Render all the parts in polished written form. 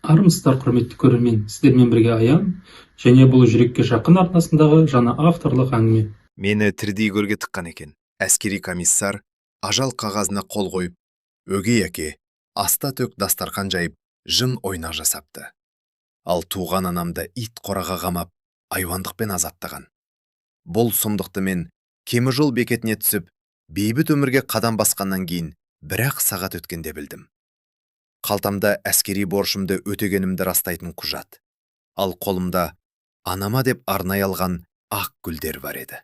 Армысыздар, құрметті көрермен, сіздермен бірге Аян және бұл жүрекке жақын арнасындағы жаңа авторлық әңгіме. Мені тірідей көрге тыққан екен. Әскери комиссар ажал қағазына қол қойып, өгей әке аста төк дастарқан жайып, жын ойнақ жасапты. Ал туған анамды ит қораға қамап, айуандықпен азаптаған. Бұл сұмдықты мен кемі жол бекетіне түсіп, бейбіт өмірге қадам басқаннан кейін бір-ақ сағат өткенде білдім. Қалтамда әскери борышымды өтегенімді растайтын құжат. Ал қолымда анама деп арнай алған ақ гүлдер бар еді.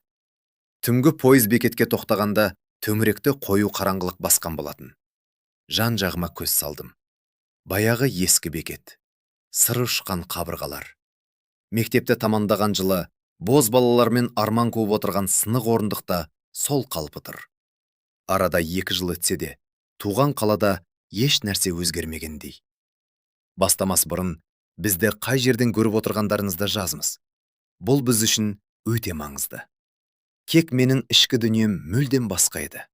Түнгі пойыз бекетке тоқтағанда төңіректі қою қараңғылық басқан болатын. Жан жағыма көз салдым. Баяғы ескі бекет, сыр ұшқан қабырғалар. Мектепті тамамдаған жылы боз балалармен арман қуып отырған сынық орындықта сол қалпы тұр. Арада 2 жыл өтсе де, туған қалада еш нәрсе өзгермегендей. Бастамас бұрын бізді қай жерден көріп отырғандарыңызды жазыңыз. Бұл біз үшін өте маңызды. Кек менің ішкі дүнием мүлдем басқа еді.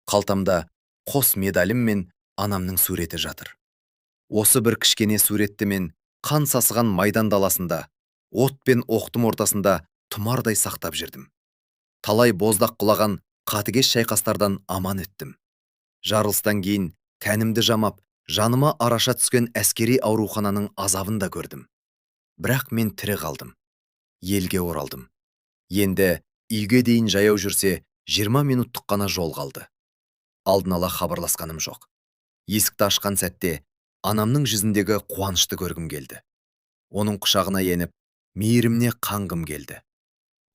Қалтамда қос медалім мен анамның суреті жатыр. Осы бір кішкене суретті мен қан сасыған майдан даласында, от пен оқтың ортасында тұмардай сақтап жүрдім. Талай боздақ құлаған қатыгез шайқастардан аман өттім. Жарылыстан кейін тәнімді жамап, жаныма араша түскен әскери аурухананың азабын да көрдім. Бірақ мен тірі қалдым. Елге оралдым. Енді үйге дейін жаяу жүрсе 20 минуттық қана жол қалды. Алдын ала хабарласқаным жоқ. Есікті ашқан сәтте анамның жүзіндегі қуанышты көргім келді. Оның құшағына еніп, мейіріміне қанғым келді.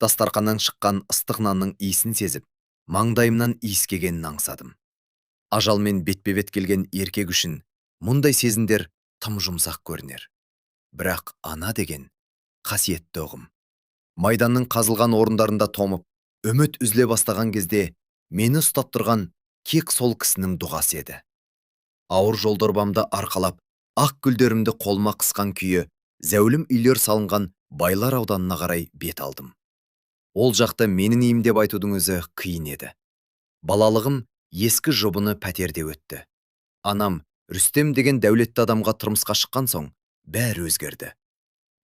Дастарқаннан шыққан ыстық нанның иісін сезіп, маңдайымнан иіскегенін аңсадым. Ажалмен бетпе-бет келген еркек үшін мұндай сезімдер тым жұмсақ көрінер. Бірақ ана деген қасиетті ұғым. Майданның қазылған орындарында томып, үміт үзіле бастаған кезде мені ұстап тұрған кек сол кісінің дұғасы еді. Ауыр жолдорбамды арқалап, ақ гүлдерімді қолыма қысқан күйі, зәулім үйлер салынған Байлар ауданына қарай бет алдым. Ол жақта менің үйім деп айтудың өзі қиын еді. Балалығым ескі жұбыны пәтерде өтті. Анам Рүстем деген дәулетті адамға тұрмысқа шыққан соң, бәрі өзгерді.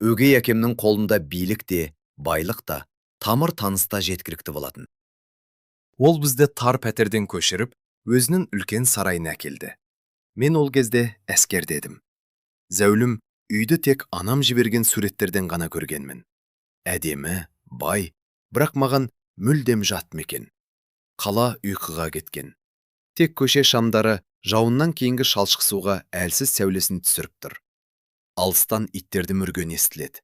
Өгей әкемнің қолында билік те, байлық та, тамыр таныста жеткілікті болатын. Ол бізді тар пәтерден көшіріп, өзінің үлкен сарайына әкелді. Мен ол кезде әскерде едім. Зәулім үйді тек анам жіберген суреттерден ғана көргенмін. Әдемі, бай, бірақ маған мүлдем жат мекен. Қала ұйқыға кеткен. Тек көше шамдары жауыннан кейінгі шалшық суға әлсіз сәулесін түсіріп тұр. Алыстан иттердің үргені естіледі.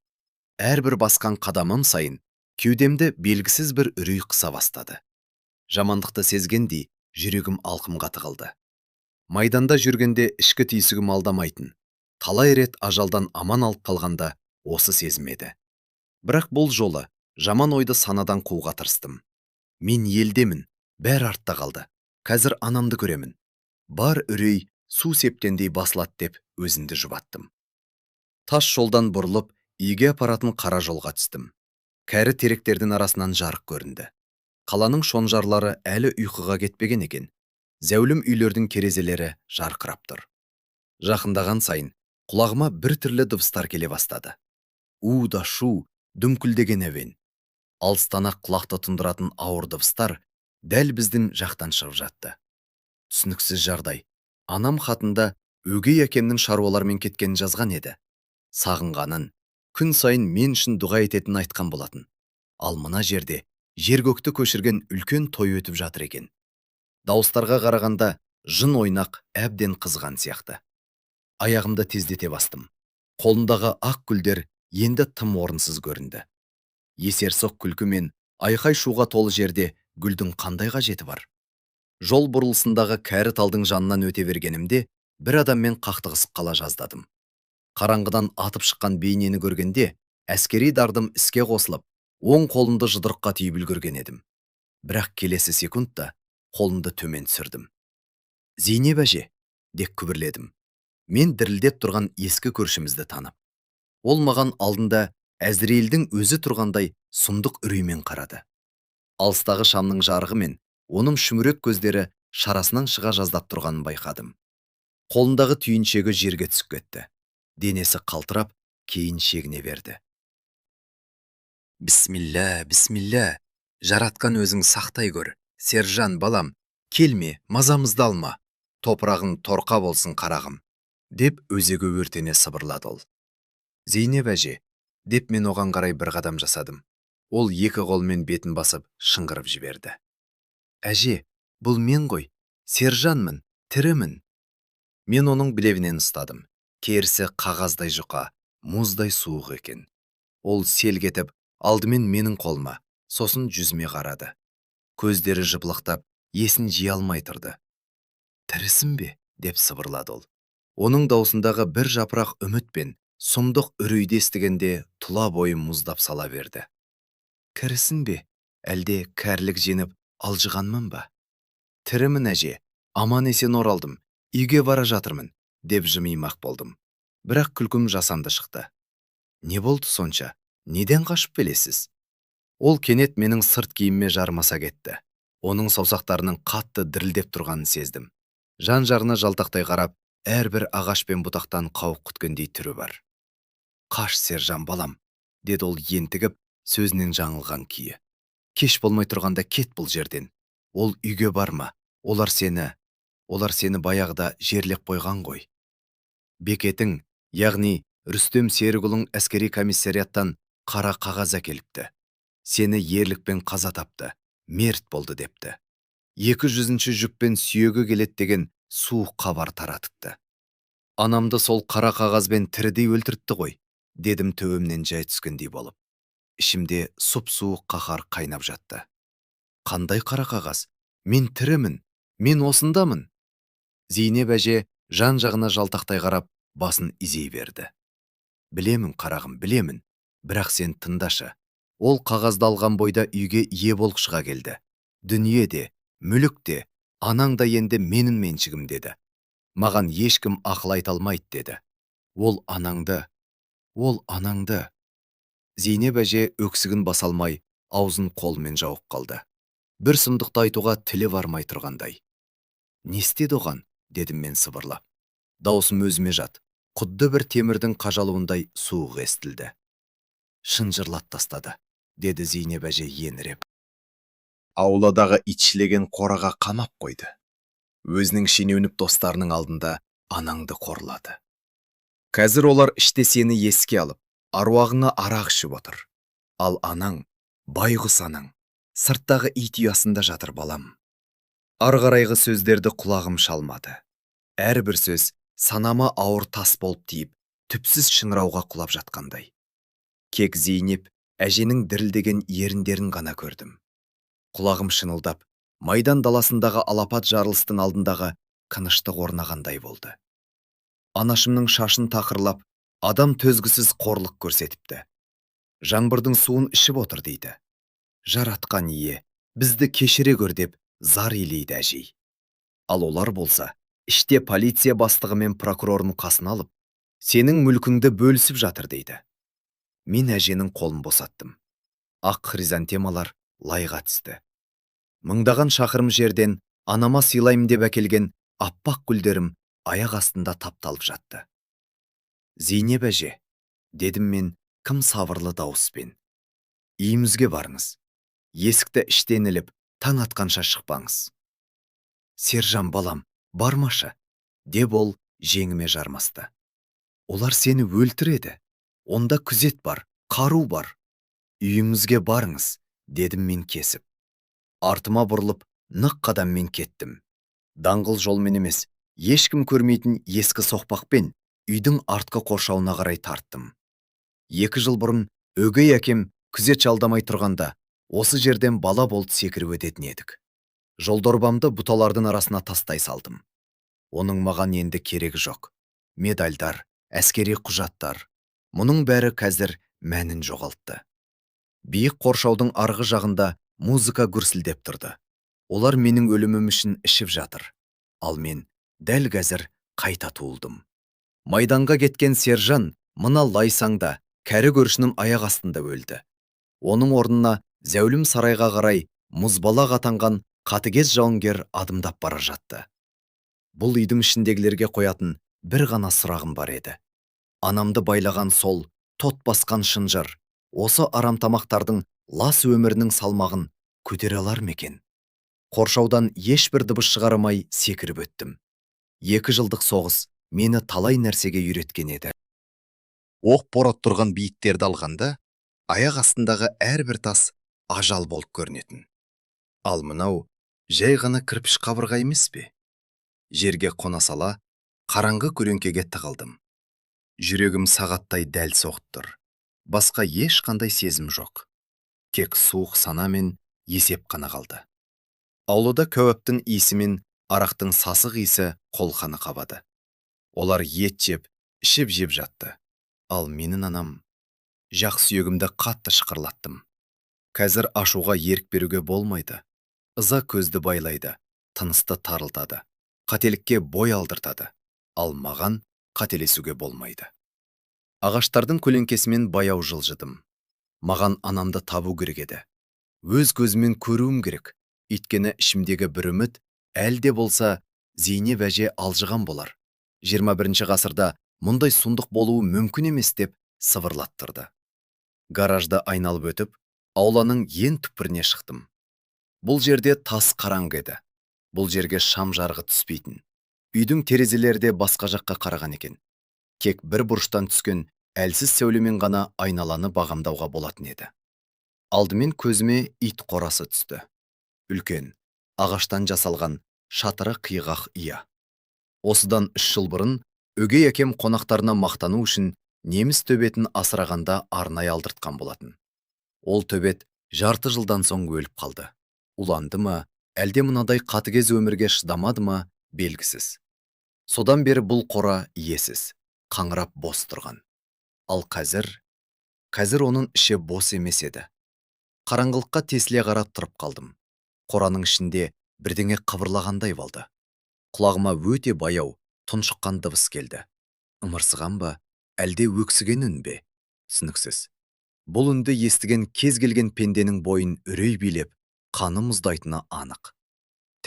Әрбір басқан қадамым сайын кеудемді белгісіз бір үрей қыса бастады. Жамандықты сезгендей жүрегім алқымға тығылды. Майданда жүргенде ішкі түйсігім алдамайтын. Талай рет ажалдан аман алып қалғанда осы сезім еді. Бірақ бұл жолы жаман ойды санадан қууға тырыстым. Мен елдемін, бәрі артта қалды. Қазір анамды көремін. Бар үрей су септендей басылады деп өзімді жұбаттым. Тас жолдан бұрылып, үйге апаратын қара жолға түстім. Кәрі теректердің арасынан жарық көрінді. Қаланың шонжарлары әлі ұйқыға кетпеген екен. Зәулім үйлердің керезелері жарқырап тұр. Жақындаған сайын құлағыма бір түрлі дыбыстар келе бастады. У да шу, дүңкілдеген әуен. Алыстан ақ құлақты тұндыратын ауыр дыбыстар дәл біздің жақтан шығып жатты. Түсініксіз жағдай. Анам хатында өгей әкемнің шаруалармен кеткенін жазған еді. Сағынғанын, күн сайын мен үшін дұға ететінін айтқан болатын. Ал мына жерде жер көкті көшірген үлкен той өтіп жатыр екен. Дауыстарға қарағанда жын ойнақ әбден қызған сияқты. Аяғымды тездете бастым. Қолындағы ақ гүлдер енді тым орынсыз көрінді. Есерсоқ күлкі мен айқай шуға толы жерде гүлдің қандай қажеті бар? Жол бұрылысындағы кәрі талдың жанынан өте бергенімде бір адаммен қақтығысып қала жаздадым. Қараңғыдан атып шыққан бейнені көргенде әскери дардым іске қосылып, оң қолымды жұдырыққа түйіп үлгерген едім. Бірақ келесі секундта қолымды төмен түсірдім. Зейнеп әже, деп күбірледім. Мен дірілдеп тұрған ескі көршімізді танып. Ол маған алдында Әзірейілдің өзі тұрғандай сұмдық үреймен қарады. Алыстағы шамның жарығы мен оның шүңірек көздері шарасынан шыға жаздап тұрғанын байқадым. Қолындағы түйіншегі жерге түсіп кетті. денесі қалтырап, кейін шегіне берді. Бісмилля, бісмилля, жаратқан өзің сақтай көр. Сержан балам, келме, мазамызды алма. Топырағың торқа болсын қарағым, деп өзегі өртене сыбырлады ол. Зейнеп әже, деп мен оған қарай бір қадам жасадым. Ол екі қолмен бетін басып шыңғырып жіберді. Әже, бұл мен ғой, сержанмын, тірімін. Мен оның білегінен ұстадым. Керісі қағаздай жұқа, мұздай суық екен. Ол селк етіп, алдымен менің қолыма, сосын жүзіме қарады. Көздері жыпылықтап, есін жия алмай тұрды. Тірісің бе? Деп сыбырлады ол. Оның даусындағы бір жапырақ үміт пен сұмдық үрейді естігенде тұла бойы мұздап сала берді. Кірісің бе? Әлде кәрілік жеңіп алжығанмын ба? Тірімін әже, аман есен оралдым, үйге бара жатырмын, деп жымимақ болдым. Бірақ күлкім жасанды шықты. Не болды сонша? Неден қашып келесіз? Ол кенет менің сырт киіміме жармаса кетті. Оның саусақтарының қатты дірілдеп тұрғанын сездім. Жан-жағына жалтақтай қарап, әрбір ағаш пен бұтақтан қауіп күткендей түрі бар. Қаш, сержан балам, деді ол ентігіп, сөзінен жаңылған күйі. Кеш болмай тұрғанда кет бұл жерден. Ол үйге барма. Олар сені баяғыда жерлеп қойған ғой. Бекетің, яғни Рүстем Серікұлың әскери комиссариаттан қара қағаз әкеліпті. Сені ерлікпен қаза тапты, мерт болды депті. 200-ші жүкпен сүйегі келет деген суық хабар таратыпты. Анамды сол қара қағазбен тірідей өлтіртті ғой, дедім төбемнен жай түскендей болып. Ішімде сұп-суық қаһар қайнап жатты. Қандай қара қағаз? Мен тірімін, мен осындамын. Зейнеп әже жан-жағына жалтақтай қарап, басын изей берді. Білемін, қарағым, білемін, бірақ сен тыңдашы. Ол қағазды алған бойда үйге ие болғышыға келді. Дүние де, мүлік те, анаң да енді менің меншігім деді. Маған ешкім ақыл айта алмайды деді. Ол анаңды. Зейнеп әже өксігін баса алмай, аузын қолымен жауып қалды. Бір сұмдықты айтуға тілі бармай тұрғандай. Не істеді оған? Дедім мен сыбырлап. Даусым өзіме жат. Құдды бір темірдің қажалуындай суық естілді. Шынжырлап тастады, деді Зейнеп әже еңіреп. Ауладағы итшілеген қораға қамап қойды. Өзінің шенеунік достарының алдында анаңды қорлады. Қазір олар іште сені еске алып, аруағыңа арақ ішіп отыр. Ал анаң, байғұс анаң, сырттағы ит ұясында жатыр балам. Арғарайғы сөздерді құлағым шалмады. Әрбір сөз санама ауыр тас болып тиіп, түпсіз шыңырауға құлап жатқандай. Кек Зейнеп әженің дірілдеген еріндерін ғана көрдім. Құлағым шынылдап, майдан даласындағы алапат жарылыстың алдындағы тыныштық орнағандай болды. Анашымның шашын тақырлап, адам төзгісіз қорлық көрсетіпті. Жаңбырдың суын ішіп отыр дейді. Жаратқан ие, бізді кешіре көр деп зар илейді әжей. Ал олар болса, іште полиция бастығы мен прокурорын қасына алып, сенің мүлкіңді бөлісіп жатыр дейді. Мен әженің қолын босаттым. Ақ хризантемалар лайға түсті. Мыңдаған шақырым жерден анама сыйлайым деп әкелген аппақ гүлдерім аяқ астында тапталып жатты. Зейнеп әже, дедім мен кім сабырлы дауыспен. Үйімізге барыңыз. Есікті іштен іліп, таң атқанша шықпаңыз. Сержан балам, бармашы, деп ол жеңіме жармасты. Олар сені өлтіреді. Онда күзет бар, қару бар. Үйіңізге барыңыз, дедім мен кесіп. Артыма бұрылып, нық қадаммен кеттім. Даңғыл жолмен емес, ешкім көрмейтін ескі соқпақпен үйдің артқы қоршауына қарай тарттым. 2 жыл бұрын өгей әкем күзет жалдамай тұрғанда, осы жерден бала болды секіріп өтетін едік. Жолдорбамды бұталардың арасына тастай салдым. Оның маған енді керегі жоқ. Медальдар, әскери құжаттар. Мұның бәрі қазір мәнін жоғалтты. Биік қоршаудың арғы жағында музыка гүрсілдеп тұрды. Олар менің өлімім үшін ішіп жатыр. Ал мен дәл қазір қайта туылдым. Майданға кеткен сержан мына лайсаңда кәрі көршінің аяқ астында өлді. Оның орнына зәулім сарайға қарай мұзбалақ атанған қатыгез жауынгер адымдап бара жатты. Бұл үйдің ішіндегілерге қоятын бір ғана сұрағым бар еді. Анамды байлаған сол тот басқан шынжыр, осы арамтамақтардың лас өмірінің салмағын көтере алар ма екен? Қоршаудан ешбір дыбыс шығармай секіріп өттім. 2 жылдық соғыс мені талай нәрсеге үйреткен еді. Оқ борат тұрған биіктерді алғанда, аяқ астындағы әрбір тас ажал болып көрінетін. Ал мынау жай ғана кірпіш қабырға емес пе? Жерге қона сала, қараңғы көлеңкеге тығылдым. Жүрегім сағаттай дәл соғып тұр. Басқа ешқандай сезім жоқ. Тек суық сана мен есеп қана қалды. Аулада кәуаптың иісі мен арақтың сасық иісі қолқаны қабады. Олар ет жеп, ішіп жеп жатты. Ал менің анам, жақ сүйегімді қатты шықырлаттым. Қазір ашуға ерік беруге болмайды. Ыза көзді байлайды, тынысты тарылтады, қателікке бой алдыртады. Ал маған қателесуге болмайды. Ағаштардың көлеңкесімен баяу жылжыдым. Маған анамды табу керек еді. Өз көзімен көруім керек. Өйткені ішімдегі бір үміт әлде болса Зейнеп әже алжыған болар. 21 ғасырда мұндай сұмдық болуы мүмкін емес деп сыбырлаттырды. Гаражды айналып өтіп, ауланың ең түкпіріне шықтым. Бұл жерде тас қараңғы еді. Бұл жерге шам жарығы түспейтін. Үйдің терезелері де басқа жаққа қараған екен. Тек бір бұрыштан түскен әлсіз сәулемен ғана айналаны бағамдауға болатын еді. Алдымен көзіме ит қорасы түсті. Үлкен, ағаштан жасалған шатыры қиғақ ия. Осыдан 3 жыл бұрын өгей әкем қонақтарына мақтану үшін неміс төбетін асырағанда арнайы алдыртқан болатын. Ол төбет жарты жылдан соң өліп қалды. Уланды ма, әлде мынадай қатыгез өмірге шыдамады ма, белгісіз. Содан бері бұл қора иесіз, қаңырап бос тұрған. Ал қазір оның іші бос емес еді. Қараңғылыққа тесіле қарап тұрып қалдым. Қораның ішінде бірдеңе қыбырлағандай болды. Құлағыма өте баяу, тұншыққан дыбыс келді. Ымырсыған ба, әлде өксіген үн бе? Түсініксіз. Бұл үнді естіген кез келген пенденің бойын үрей билеп, қаны мұздайтыны анық.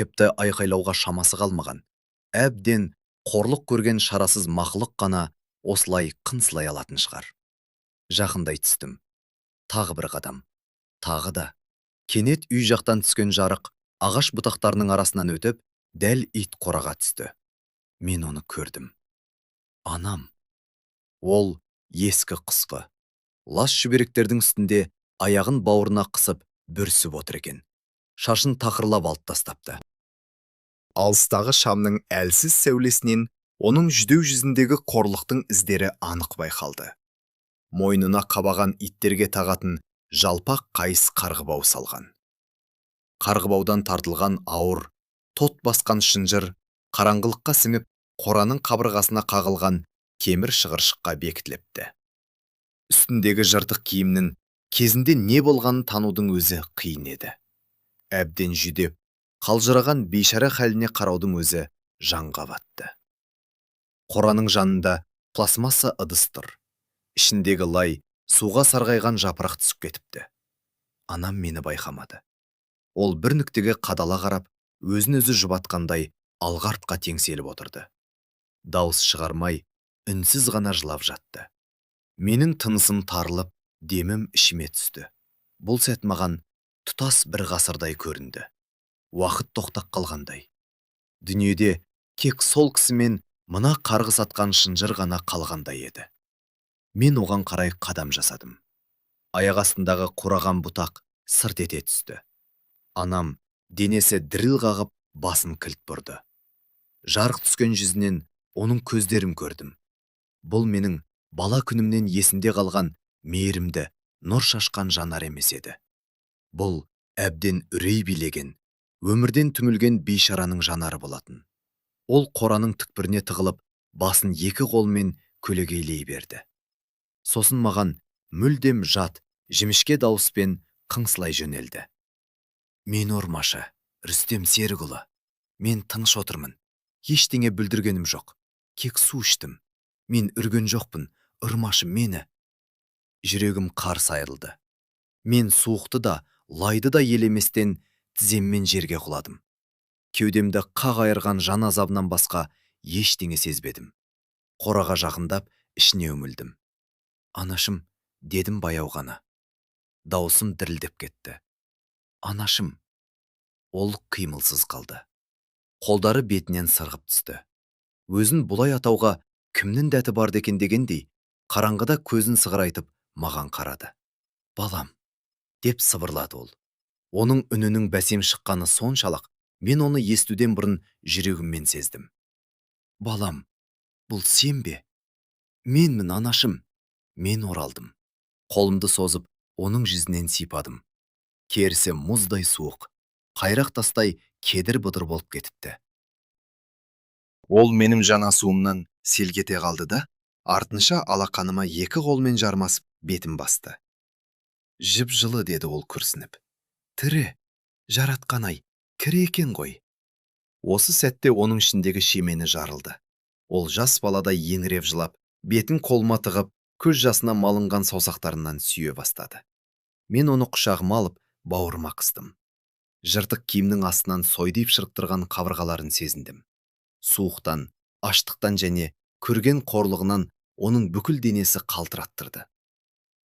Тіпті айқайлауға шамасы қалмаған. Әбден қорлық көрген шарасыз мақұлық қана осылай қынсылай алатын шығар. Жақындай түстім. Тағы бір қадам. Тағы да. Кенет үй жақтан түскен жарық ағаш бұтақтарының арасынан өтіп, дәл ит қораға түсті. Мен оны көрдім. Анам. Ол ескі құсқы. Лас шүберектердің үстінде аяғын бауырына қысып бүрсіп отыр екен. Шашын тақырлап алып тастапты. Алыстағы шамның әлсіз сәулесінен оның жүдеу жүзіндегі қорлықтың іздері анық байқалды. Мойнына қабаған иттерге тағатын жалпақ қайыс қарғыбау салған. Қарғыбаудан тартылған ауыр, тот басқан шынжыр, қараңғылыққа сіңіп, қораның қабырғасына қағылған темір шығыршыққа бекітіліпті. Үстіндегі жыртық киімнің кезінде не болғанын танудың өзі қиын еді. Әбден жүдеп, қалжыраған бейшара хәліне қараудың өзі жанға батты. Қораның жанында пластмасса ыдыс тұр. Ішіндегі лай суға сарғайған жапырақ түсіп кетіпті. Анам мені байқамады. Ол бір нүктеге қадала қарап, өзін-өзі жұбатқандай алға-артқа теңселіп отырды. Дауыс шығармай, үнсіз ғана жылап жатты. Менің тынысым тарылып, демім ішіме түсті. Бұл сәт маған тұтас бір ғасырдай көрінді. Уақыт тоқтап қалғандай. Дүниеде тек сол кісімен мына қарғыс атқан шынжыр ғана қалғандай еді. Мен оған қарай қадам жасадым. Аяқ астындағы қураған бұтақ сырт ете түсті. Анам денесі діріл қағып, басын кілт бұрды. Жарық түскен жүзінен оның көздерін көрдім. Бұл менің бала күнімнен есімде қалған мейірімді, нұр шашқан жанар емес еді. Бұл әбден үрей билеген, өмірден түңілген бейшараның жанары болатын. Ол қораның түкпіріне тығылып, басын 2 қолмен көлегейлей берді. Сосын маған мүлдем жат, жімішке дауыспен қыңсылай жөнелді. Мен ұрмашы, Рүстем Серікұлы. Мен тыныш отырмын. Ештеңе бүлдіргенім жоқ. Кек су іштім. Мен үрген жоқпын, ұрмашы мені. Жүрегім қарс айырылды. Мен суықты да, лайды да елеместен тіземмен жерге құладым. Кеудемді қақ айырған жан азабынан басқа ештеңе сезбедім. Қораға жақындап, ішіне үмілдім. Анашым, дедім баяу ғана. Даусым дірілдеп кетті. Анашым. Ол қимылсыз қалды. Қолдары бетінен сырғып түсті. Өзін бұлай атауға кімнің дәті барды екен дегендей, қараңғыда көзін сығырайтып маған қарады. Балам, деп сыбырлады ол. Оның үнінің бәсем шыққаны соншалық, мен оны естуден бұрын жүрегіммен сездім. Балам, бұл сен бе? Менмін, анашым. Мен оралдым. Қолымды созып, оның жүзінен сипадым. Керісі мұздай суық, қайрақ тастай кедір бұдыр болып кетіпті. Ол менің жанасуымнан селгете қалды да, артынша алақаныма екі қолмен жармасып бетім басты. Жып жылы, деді ол күрсініп. Тірі, жаратқан-ай, кірі екен ғой. Осы сәтте оның ішіндегі шемені жарылды. Ол жас баладай еңіреп жылап, бетін қолыма тығып, көз жасына малынған саусақтарынан сүйе бастады. Мен оны құшағыма алып, бауырыма қыстым. Жыртық киімнің астынан сойдиып шырықтырған қабырғаларын сезіндім. Суықтан, аштықтан және көрген қорлығынан оның бүкіл денесі қалтыраттырды.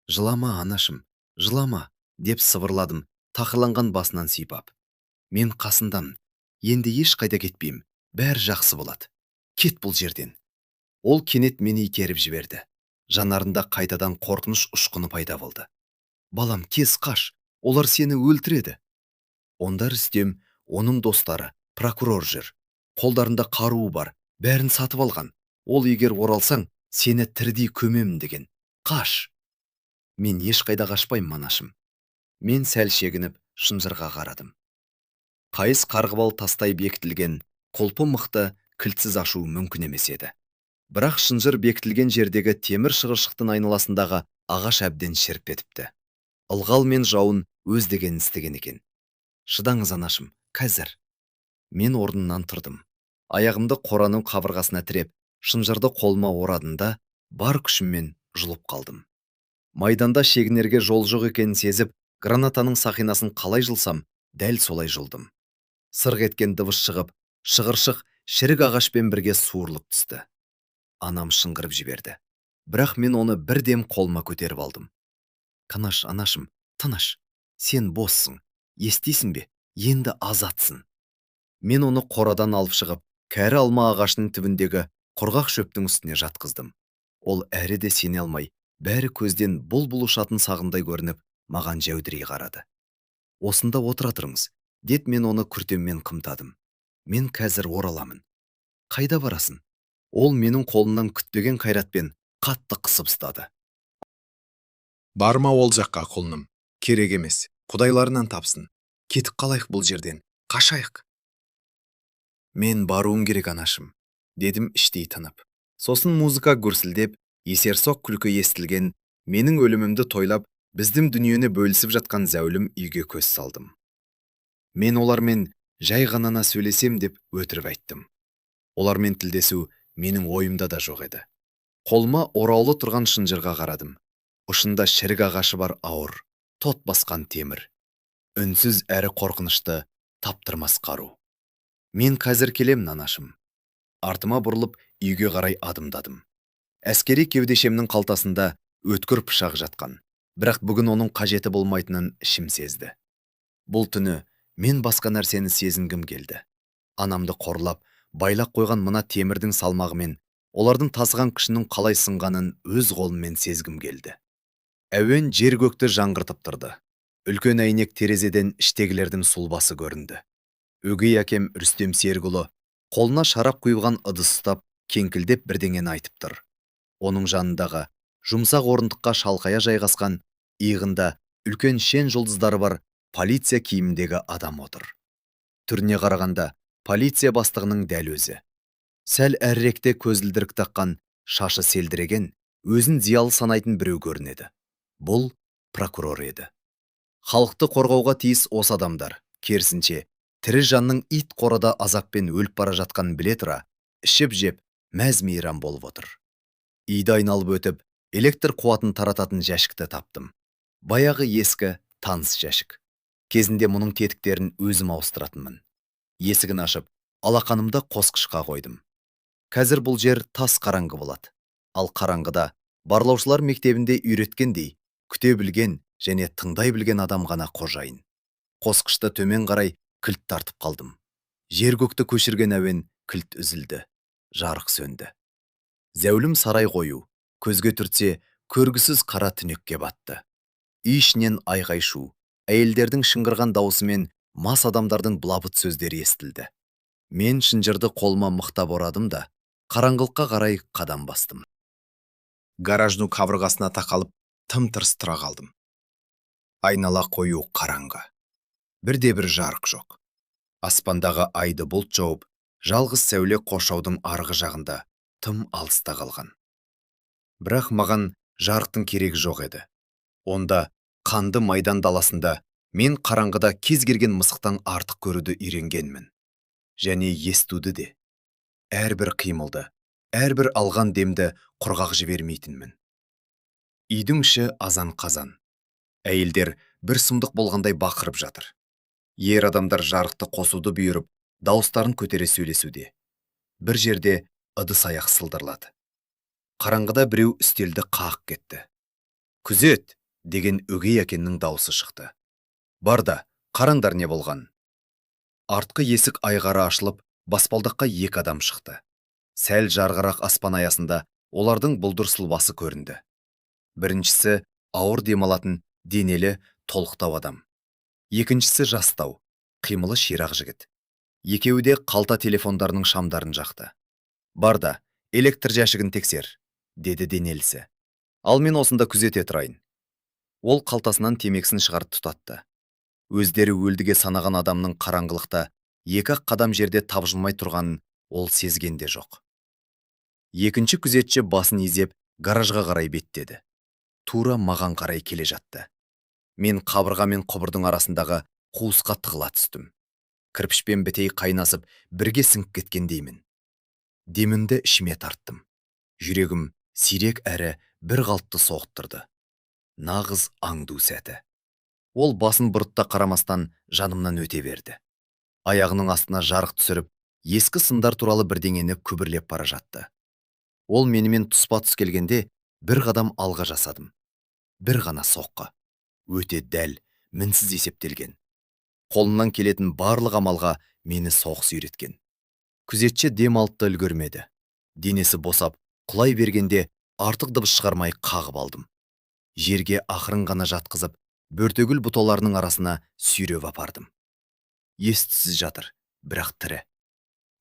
Жылама, анашым, жылама, деп сыбырладым, тақырланған басынан сипап. Мен қасындамын, енді ешқайда кетпеймін, бәрі жақсы болады. Кет бұл жерден. Ол кенет мені итеріп жіберді. Жанарында қайтадан қорқыныш ұшқыны пайда болды. Балам, тез қаш, олар сені өлтіреді. Онда Рүстем, оның достары, прокурор жүр. Қолдарында қаруы бар, бәрін сатып алған. Ол егер оралсаң, сені тірідей көмемін деген. Қаш! Мен ешқайда қашпаймын, анашым. Мен сәл шегініп, Шынжырға қарадым. Қайыс қарғыбал тастай бекітілген, құлпы мықты, кілтсіз ашу мүмкін емес еді. Бірақ Шынжыр бекітілген жердегі темір шығыршықтың айналасындағы ағаш әбден шіріп кетіпті. Ылғал мен жауын өз дегенін істеген екен. Шыдаңыз, анашым, қазір. Мен орнымнан тұрдым. Аяғымды қораның қабырғасына тіреп, Шынжырды қолыма орадында, бар күшіммен жұлып қалдым. Майданда шегінерге жол жоқ екенін сезіп, гранатаның сақинасын қалай жылсам, дәл солай жұлдым. Сырқ еткен дыбыс шығып, шығыршық шірік ағашпен бірге суырылып түсті. Анам шыңғырып жіберді. Бірақ мен оны бірдем қолыма көтеріп алдым. Қанаш, анашым, тыныш. Сен боссың. Естисің бе? Енді азатсың. Мен оны қорадан алып шығып, кәрі алма ағашының түбіндегі құрғақ шөптің үстіне жатқыздым. Ол әрі де сене алмай, бәрі көзден бұл ұшатын сағындай көрініп, маған жәудірей қарады. Осында отыра тұрыңыз, деп мен оны күртеммен қымтадым. Мен қазір ораламын. Қайда барасың? Ол менің қолымнан күтпеген қайратпен қатты қысып ұстады. Барма ол жаққа, құлыным. Керек емес. Құдайларынан тапсын. Кетіп қалайық бұл жерден. Қашайық. Мен баруым керек, анашым, дедім іштей тынып. Сосын музыка гүрсілдеп, есерсоқ күлкі естілген, менің өлімімді тойлап, біздің дүниені бөлісіп жатқан зәулім үйге көз салдым. Мен олармен жай ғанана сөйлесем деп өтіріп айттым. Олармен тілдесу менің ойымда да жоқ еді. Қолыма ораулы тұрған Шынжырға қарадым. Ұшында шірік ағашы бар ауыр, тот басқан темір. Үнсіз әрі қорқынышты, таптырмас қару. Мен қазір келемін, анашым. Артыма бұрылып, үйге қарай адымдадым. Әскери кеудешемнің қалтасында өткір пышақ жатқан. Бірақ бүгін оның қажеті болмайтынын ішім сезді. Бұл түні мен басқа нәрсені сезінгім келді. Анамды қорлап, байлақ қойған мына темірдің салмағымен, олардың тасыған күшінің қалай сынғанын өз қолыммен сезгім келді. Әуен жер көкті жаңғыртып тұрды. Үлкен әйнек терезеден іштегілердің сұлбасы көрінді. Өгей әкем Рүстем Серікұлы қолына шарап құйылған ыдыс ұстап, кеңкілдеп бірдеңені айтып тұр. Оның жанындағы жұмсақ орындыққа шалқая жайғасқан, иығында үлкен шен жұлдыздары бар полиция киіміндегі адам отыр. Түріне қарағанда полиция бастығының дәл өзі. Сәл әріректе көзілдірік таққан, шашы селдіреген, өзін зиялы санайтын біреу көрінеді. Бұл прокурор еді. Халықты қорғауға тиіс осы адамдар, керісінше, тірі жанның ит қорада азаппен өліп бара жатқанын біле тұра, ішіп-жеп, мәз-мейрам болып отыр. Үйді айналып өтіп, электр қуатын тарататын жәшікті таптым. Баяғы ескі, таныс жәшік. Кезінде мұның тетіктерін өзім ауыстыратынмын. Есігін ашып, алақанымда қосқышқа қойдым. Қазір бұл жер тас қараңғы болады. Ал қараңғыда барлаушылар мектебінде үйреткендей, күте білген және тыңдай білген адам ғана қожайын. Қосқышты төмен қарай кілт тартып қалдым. Жер көкті көшірген әуен кілт үзілді. Жарық сөнді. Зәулім сарай қою, көзге түртсе, көргісіз қара түнекке батты. Үй ішінен айғай-шу, әйелдердің шыңғырған дауысы мен мас адамдардың былапыт сөздері естілді. Мен шынжырды қолыма мықтап орадым да, қараңғылыққа қарай қадам бастым. Гараждың қабырғасына тақалып, тым-тырыс тұра қалдым. Айнала қою қараңғы. Бірде-бір жарық жоқ. Аспандағы айды бұлт жауып, жалғыз сәуле қоршаудың арғы жағында тым алыста қалған. Бірақ маған жарықтың керегі жоқ еді. Онда қанды майдан даласында мен қараңғыда кез келген мысықтан артық көруді үйренгенмін. Және естуді де. Әрбір қимылды, әрбір алған демді құрғақ жібермейтінмін. Үйдің іші азан-қазан. Әйелдер бір сұмдық болғандай бақырып жатыр. Ер адамдар жарықты қосуды бұйырып, дауыстарын көтере сөйлесуде. Бір жерде ыдыс аяқ сылдырлады. Қараңғыда біреу үстелді қағып кетті. «Күзет!» деген өгей әкеннің дауысы шықты. «Барда, қараңдар не болған?» Артқы есік айғары ашылып, баспалдаққа екі адам шықты. Сәл жарғырақ аспан аясында олардың бұлдыр сұлбасы көрінді. Біріншісі ауыр демалатын, денелі, толықтау адам. Екіншісі жастау, қимылы ширақ жігіт. Екеуі де қалта телефондарының шамдарын жақты. «Барда, электр жәшігін тексер», деді денелісі. «Ал мен осында күзете тұрайын». Ол қалтасынан темекісін шығарып тұтатты. Өздері өлдіге санаған адамның қараңғылықта екі қадам жерде тапжылмай тұрғанын ол сезгенде жоқ. Екінші күзетші басын изеп гаражға қарай беттеді. Тура маған қарай келе жатты. Мен қабырға мен құбырдың арасындағы қуысқа тығыла түстім. Кірпішпен бітей қайнасып, бірге сіңіп кеткендеймін. Демімді ішіме тарттым. Жүрегім сирек әрі бір қалыпты соғып тұрды. Нағыз аңду сәті. Ол басын бұрытта қарамастан жанымнан өте берді. Аяғының астына жарық түсіріп, ескі сындар туралы бірдеңені күбірлеп бара жатты. Ол менімен тұспа-тұс келгенде бір қадам алға жасадым. Бір ғана соққы. Өте дәл, мінсіз есептелген. Қолынан келетін барлық амалға мені соғыс үйреткен. Күзетші дем алыпты үлгермеді. Денесі босап, құлай бергенде артық дыбыс шығармай қағып алдым. Жерге ақырын ғана жатқызып, бөртегүл бұталарының арасына сүйреп апардым. Ес-түссіз жатыр, бірақ тірі.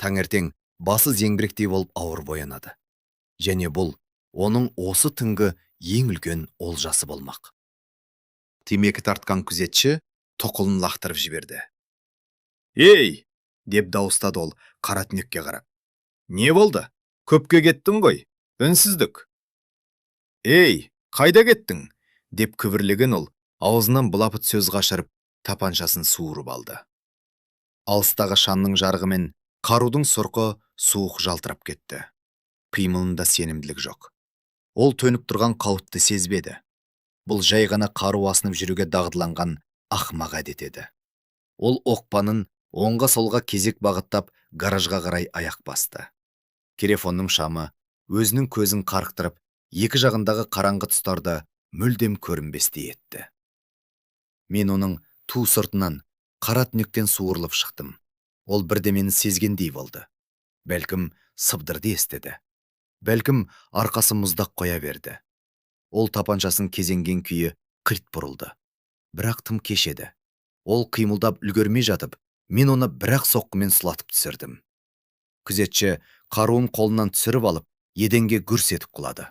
Таңертең басы зеңбіректей болып ауыр боянады. Және бұл оның осы түнгі ең үлкен олжасы болмақ. Темекі тартқан күзетші тоқылын лақтырып жіберді. «Ей!» деп дауыстады ол қара түнекке қарап. «Не болды? Көпке кеттің ғой, үнсіздік». «Ей, қайда кеттің?» деп күбірлеген ол аузынан былапыт сөз қашырып, тапаншасын суырып алды. Алыстағы шамның жарығымен қарудың сұрқы суық жалтырап кетті. Қимылында сенімділік жоқ. Ол төніп тұрған қауіпті сезбеді. Бұл жай ғана қару асынып жүруге дағдыланған ақымақ әдет еді. Ол оқпанын оңға солға кезек бағыттап гаражға қарай аяқ басты. Телефонның шамы өзінің көзін қарықтырып, екі жағындағы қараңғы тұстарды мүлдем көрінбестей етті. Мен оның ту сыртынан қара түнектен суырылып шықтым. Ол бірдемені сезгендей болды. Бәлкім сыбдырды естіді. Бәлкім арқасы мұздақ қоя берді. Ол тапаншасын кезенген күйі қырт бұрылды. Бірақ тым кеш еді. Ол қимылдап үлгермей жатып, мен оны бірақ соққымен сұлатып түсірдім. Күзетші қаруын қолынан түсіріп алып, еденге гүрс етіп құлады.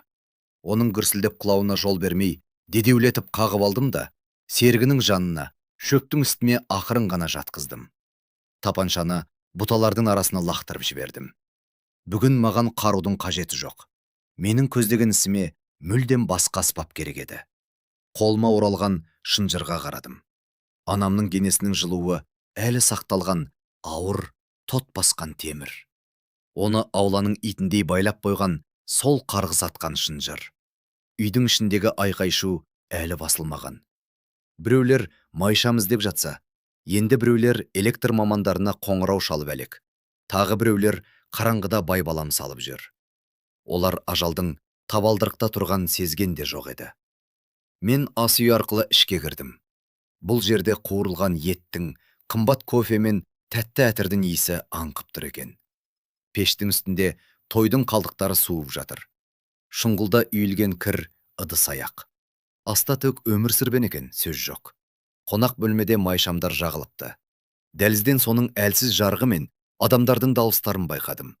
Оның гүрсілдеп құлауына жол бермей, дедеулетіп қағып алдым да, серігінің жанына, шөптің үстіме ақырын ғана жатқыздым. Тапаншаны бұталардың арасына лақтырып жібердім. Бүгін маған қарудың қажеті жоқ. Менің көздеген ісіме мүлдем басқа аспап керек еді. Қолыма оралған шынжырға қарадым. Анамның денесінің жылуы әлі сақталған ауыр, тот басқан темір. Оны ауланың итіндей байлап қойған сол қарғыс атқан шынжыр. Үйдің ішіндегі айқай-шу әлі басылмаған. Біреулер майшамыз деп жатса, енді біреулер электр мамандарына қоңырау шалып әлек. Тағы біреулер қараңғыда байбалам салып жүр. Олар ажалдың табалдырықта тұрған сезген де жоқ еді. Мен ас үй арқылы ішке кірдім. Бұл жерде қуырылған еттің, қымбат кофе мен тәтті әтірдің иісі аңқып тұр екен. Пештің үстінде тойдың қалдықтары суып жатыр. Шұңғылда үйілген кір, ыдыс аяқ. Аста төк өмір сүрген екен, сөз жоқ. Қонақ бөлмеде майшамдар жағылыпты. Дәлізден соның әлсіз жарығы мен адамдардың дауыстарын байқадым.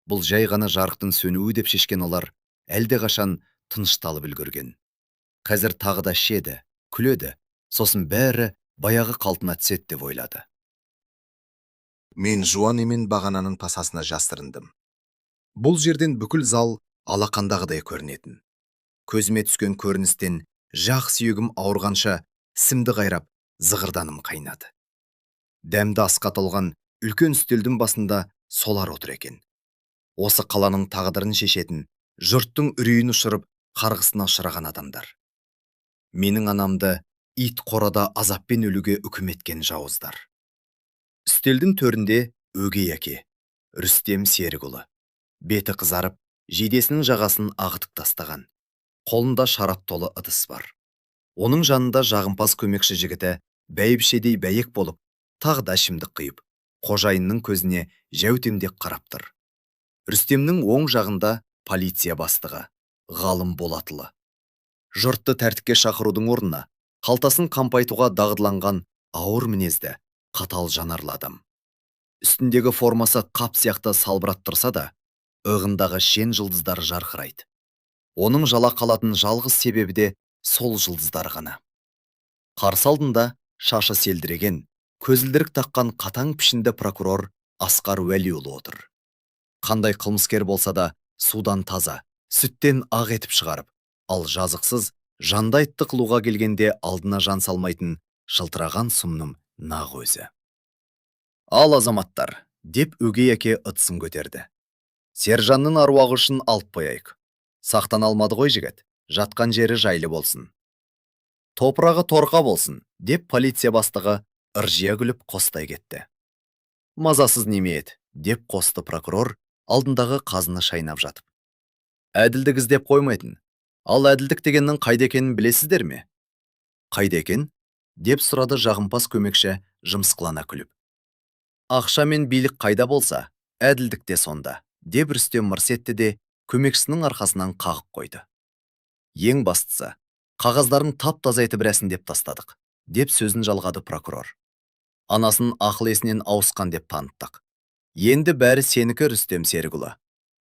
Бұл жай ғана жарықтың сөнуі деп шешкен олар әлдеқашан тынышталып үлгерген. Қазір тағы да ішеді, күледі, сосын бәрі баяғы қалпына түседі деп ойлады. Мен жуан емен бағананың пасасына жастырындым. Бұл жерден бүкіл зал алақандағыдай көрінетін. Көзіме түскен көріністен жақ сүйегім ауырғанша сімді қайрап, зығырданым қайнады. Дәмді асқа толған үлкен үстелдің басында солар отыр екен. Осы қаланың тағдырын шешетін, жұрттың үрейін ұшырып, қарғысына ұшыраған адамдар. Менің анамды ит қорада азаппен өлуге үкім еткен жауыздар. Үстелдің төрінде өгей әке, Рүстем Серікұлы. Беті қызарып, жейдесінің жағасын ағытып тастаған. Қолында шарап толы ыдыс бар. Оның жанында жағымпаз көмекші жігіті бәйбішедей бәйек болып, тағы да ішімдік құйып, қожайынның көзіне жәутемдеп қарап тұр. Рүстемнің оң жағында полиция бастығы, Ғалым Болатұлы. Жұртты тәртіпке шақырудың орнына, қалтасын қампайтуға дағдыланған ауыр мінезді, қатал жанарлы адам. Үстіндегі формасы қап сияқты салбырат тұрса да, ығындағы шен жұлдыздар жарқырайды. Оның жала қалатын жалғыз себебі де сол жұлдыздар ғана. Қарсы алдында шашы селдіреген, көзілдірік таққан қатаң пішінді прокурор Асқар Уәлиұлы отыр. Қандай қылмыскер болса да судан таза, сүттен ақ етіп шығарып, ал жазықсыз жандайтты қылуға келгенде алдына жан салмайтын жылтыраған сұмным нақ өзі. Ал азаматтар, деп өгей әке ыдысын көтерді. Сержанның аруағы үшін алып қояйық. Сақтан алмады ғой жігіт, жатқан жері жайлы болсын. Топырағы торқа болсын, деп полиция бастығы ыржия күліп қостай кетті. Мазасыз неме еді, деп қосты прокурор алдындағы қазыны шайнап жатып. Әділдік іздеп қоймайтын. Ал әділдік дегеннің қайда екенін білесіздер ме? Қайда екен? Деп сұрады жағымпаз көмекші жымсқылана күліп. Ақша мен билік қайда болса, әділдік те сонда, деп Рүстем мырс етті де көмекшісінің арқасынан қағып қойды. Ең бастысы, қағаздарын тап-таза етіп рәсімдеп тастадық, деп сөзін жалғады прокурор. Анасын ақыл есінен ауысқан деп таныттық. Енді бәрі сенікі, Рүстем Серікұлы.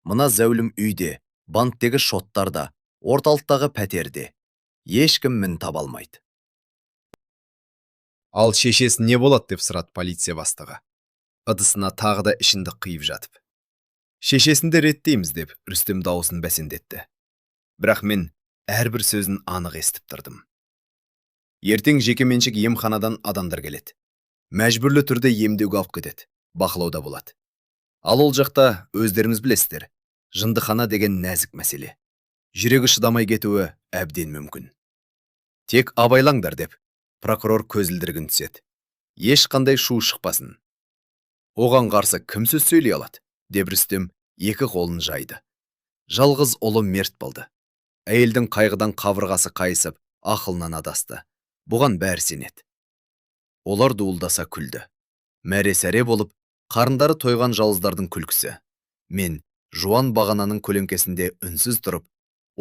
Мына зәулім үйде, банктегі шоттарда, орталықтағы пәтерде. Ешкім мін таба алмайды. Ал шешесі не болады деп сұрады полиция бастығы. Ыдысына тағы да ішімдік құйып жатып. Шешесінде реттейміз деп Рүстем дауысын бәсендетті. Бірақ мен әрбір сөзін анық естіп тұрдым. Ертең жекеменшік емханадан адамдар келеді. Мәжбүрлі түрде емдеуге алып кетеді, бақылауда болады. Ал ол жақта өздеріңіз білесіздер, жындыхана деген нәзік мәселе. Жүрегі шыдамай кетуі әбден мүмкін. Тек абайлаңдар деп, прокурор көзілдірігін түседі. Ешқандай шу шықпасын. Оған қарсы кім сөз сөйлей алады, деп Рүстем екі қолын жайды. Жалғыз ұлы мерт болды. Әйелдің қайғыдан қабырғасы қайысып, ақылынан адасты. Бұған бәрі сенеді. Олар дуылдаса күлді. Мәре-сәре болып, қарындары тойған жауыздардың күлкісі. Мен жуан бағананың көлеңкесінде үнсіз тұрып,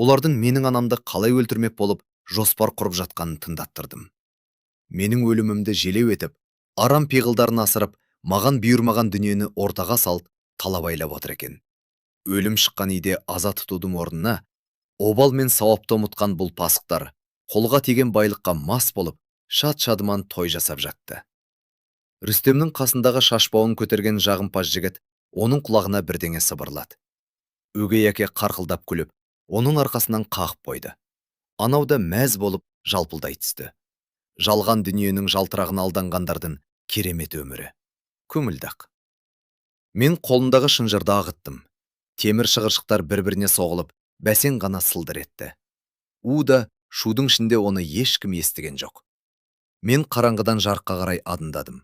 олардың менің анамды қалай өлтірмек болып жоспар құрып жатқанын тыңдаттырдым. Менің өлімімді желеу етіп, арам пиғылдарын асырып, маған бұйырмаған дүниені ортаға салып, талабайлап отыр екен. Өлім шыққан үйде аза тұтудың орнына, обал мен сауапты ұмытқан бұл пасықтар, қолға тиген байлыққа мас болып, шат-шадыман той жасап жатты. Рүстемнің қасындағы шашбауын көтерген жағымпаз жігіт оның құлағына бірдеңе сыбырлады. Өгей әке қарқылдап күліп, оның арқасынан қағып қойды. Анау да мәз болып жалпылдай түсті. Жалған дүниенің жалтырағына алданғандардың керемет өмірі. Көңілдақ. Мен қолындағы шынжырды ағыттым. Темір шығыршықтар бір-біріне соғылып, бәсең ғана сылдыр етті. Да шудың ішінде оны ешкім естіген жоқ. Мен қараңғыдан жарыққа қарай адымдадым.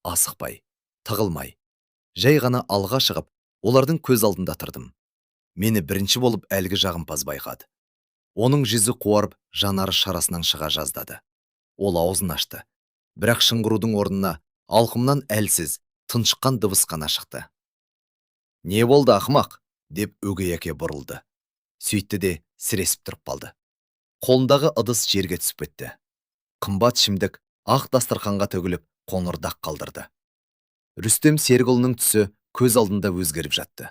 Асықпай, тығылмай, жай ғана алға шығып, олардың көз алдында тұрдым. Мені бірінші болып әлгі жағымпаз байқады. Оның жүзі қуарып, жанары шарасынан шыға жаздады. Ол аузын ашты. Бірақ шыңғырудың орнына алқымнан әлсіз, тыншыққан дыбыс қана шықты. «Не болды, ақымақ?» деп өгей әке бұрылды. Сөйтті де сіресіп тұрып қалды. Қолындағы ыдыс жерге түсіп кетті. Қымбат шімдік ақ дастарханға төгіліп, қоңырдақ қалдырды. Рүстем Серікұлының түсі көз алдында өзгеріп жатты.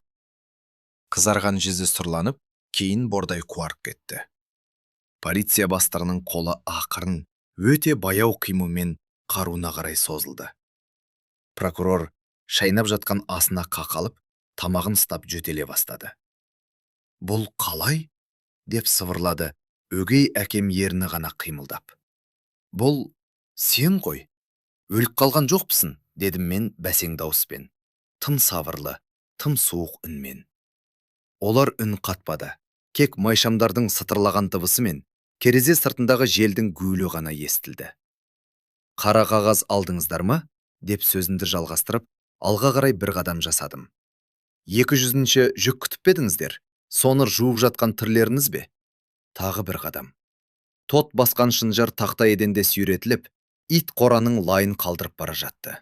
Қызарған жүзі сұрланып, кейін бордай қуарып кетті. Полиция бастығының қолы ақырын, өте баяу қимылмен қаруына қарай созылды. Прокурор шайнап жатқан асына қақалып, тамағын ұстап жөтеле бастады. «Бұл қалай?» деп сыбырлады, өгей әкем ерні ғана қимылдап. «Бұл сен ғой, өліп қалған жоқпысың?» дедім мен бәсең дауыспен, тым сабырлы, тым суық үнмен. Олар үн қатпады. Кек майшамдардың сытырлаған дыбысы мен терезе сыртындағы желдің гуілі ғана естілді. «Қара қағаз алдыңыздар ма?» деп сөзімді жалғастырып, алға қарай бір қадам жасадым. «200-ші жүк күтіп пе едіңіздер? Соны жуып жатқан түрлеріңіз бе?» Тағы бір қадам. Тот басқан шынжар тақта еденде сүйретіліп, ит қораның лайын қалдырып бара жатты.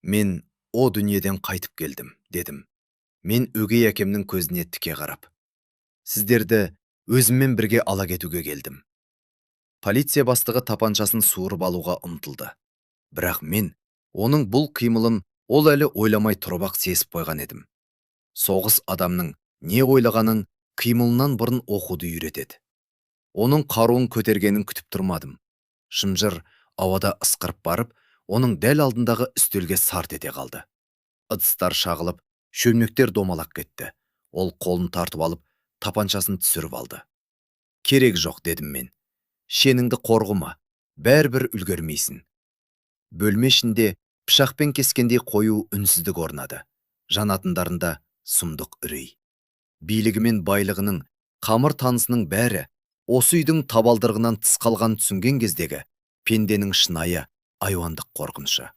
«Мен о дүниеден қайтып келдім», дедім. Мен өгей әкемнің көзіне тіке қарап. «Сіздерді өзіммен бірге ала кетуге келдім». Полиция бастығы тапаншасын суырып алуға ұмтылды. Бірақ мен оның бұл қимылын ол әлі ойламай тұрып-ақ сезіп қойған едім. Соғыс адамның не ойлағанын қимылынан бұрын оқуды үйретеді. Оның қаруын көтергенін күтіп тұрмадым. Шынжыр ауада ысқырып барып, оның дәл алдындағы үстелге сарт ете қалды. Ыдыстар шағылып, шөлмектер домалақ кетті. Ол қолын тартып алып, тапаншасын түсіріп алды. «Керек жоқ», дедім мен. «Шеніңді қорғыма, бәрібір үлгермейсің». Бөлме ішінде пышақпен кескендей қою үнсіздік орнады. Жанатындарында сұмдық үрей. Билігі мен байлығының, қамыр танысының бәрі осы үйдің табалдырығынан тыс қалған түсінген кездегі пенденің шынайы, айуандық қорқынышы.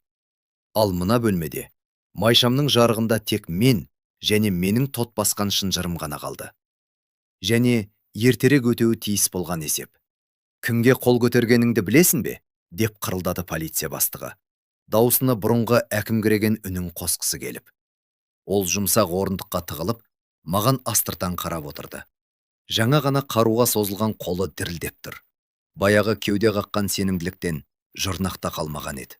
Ал мына бөлмеде майшамның жарығында тек мен және менің тот басқан шынжырым ғана қалды. Және ертерек өтеуі тиіс болған есеп. «Кімге қол көтергеніңді білесің бе?» деп қырылдады полиция бастығы. Даусына бұрынғы әкімгіреген үнін қосқысы келіп. Ол жұмсақ орындыққа тығылып, маған астыртан қарап отырды. Жаңа ғана қаруға созылған қолы дірілдеп тұр. Баяғы кеуде қаққан сенімділіктен жұрнақта қалмаған еді.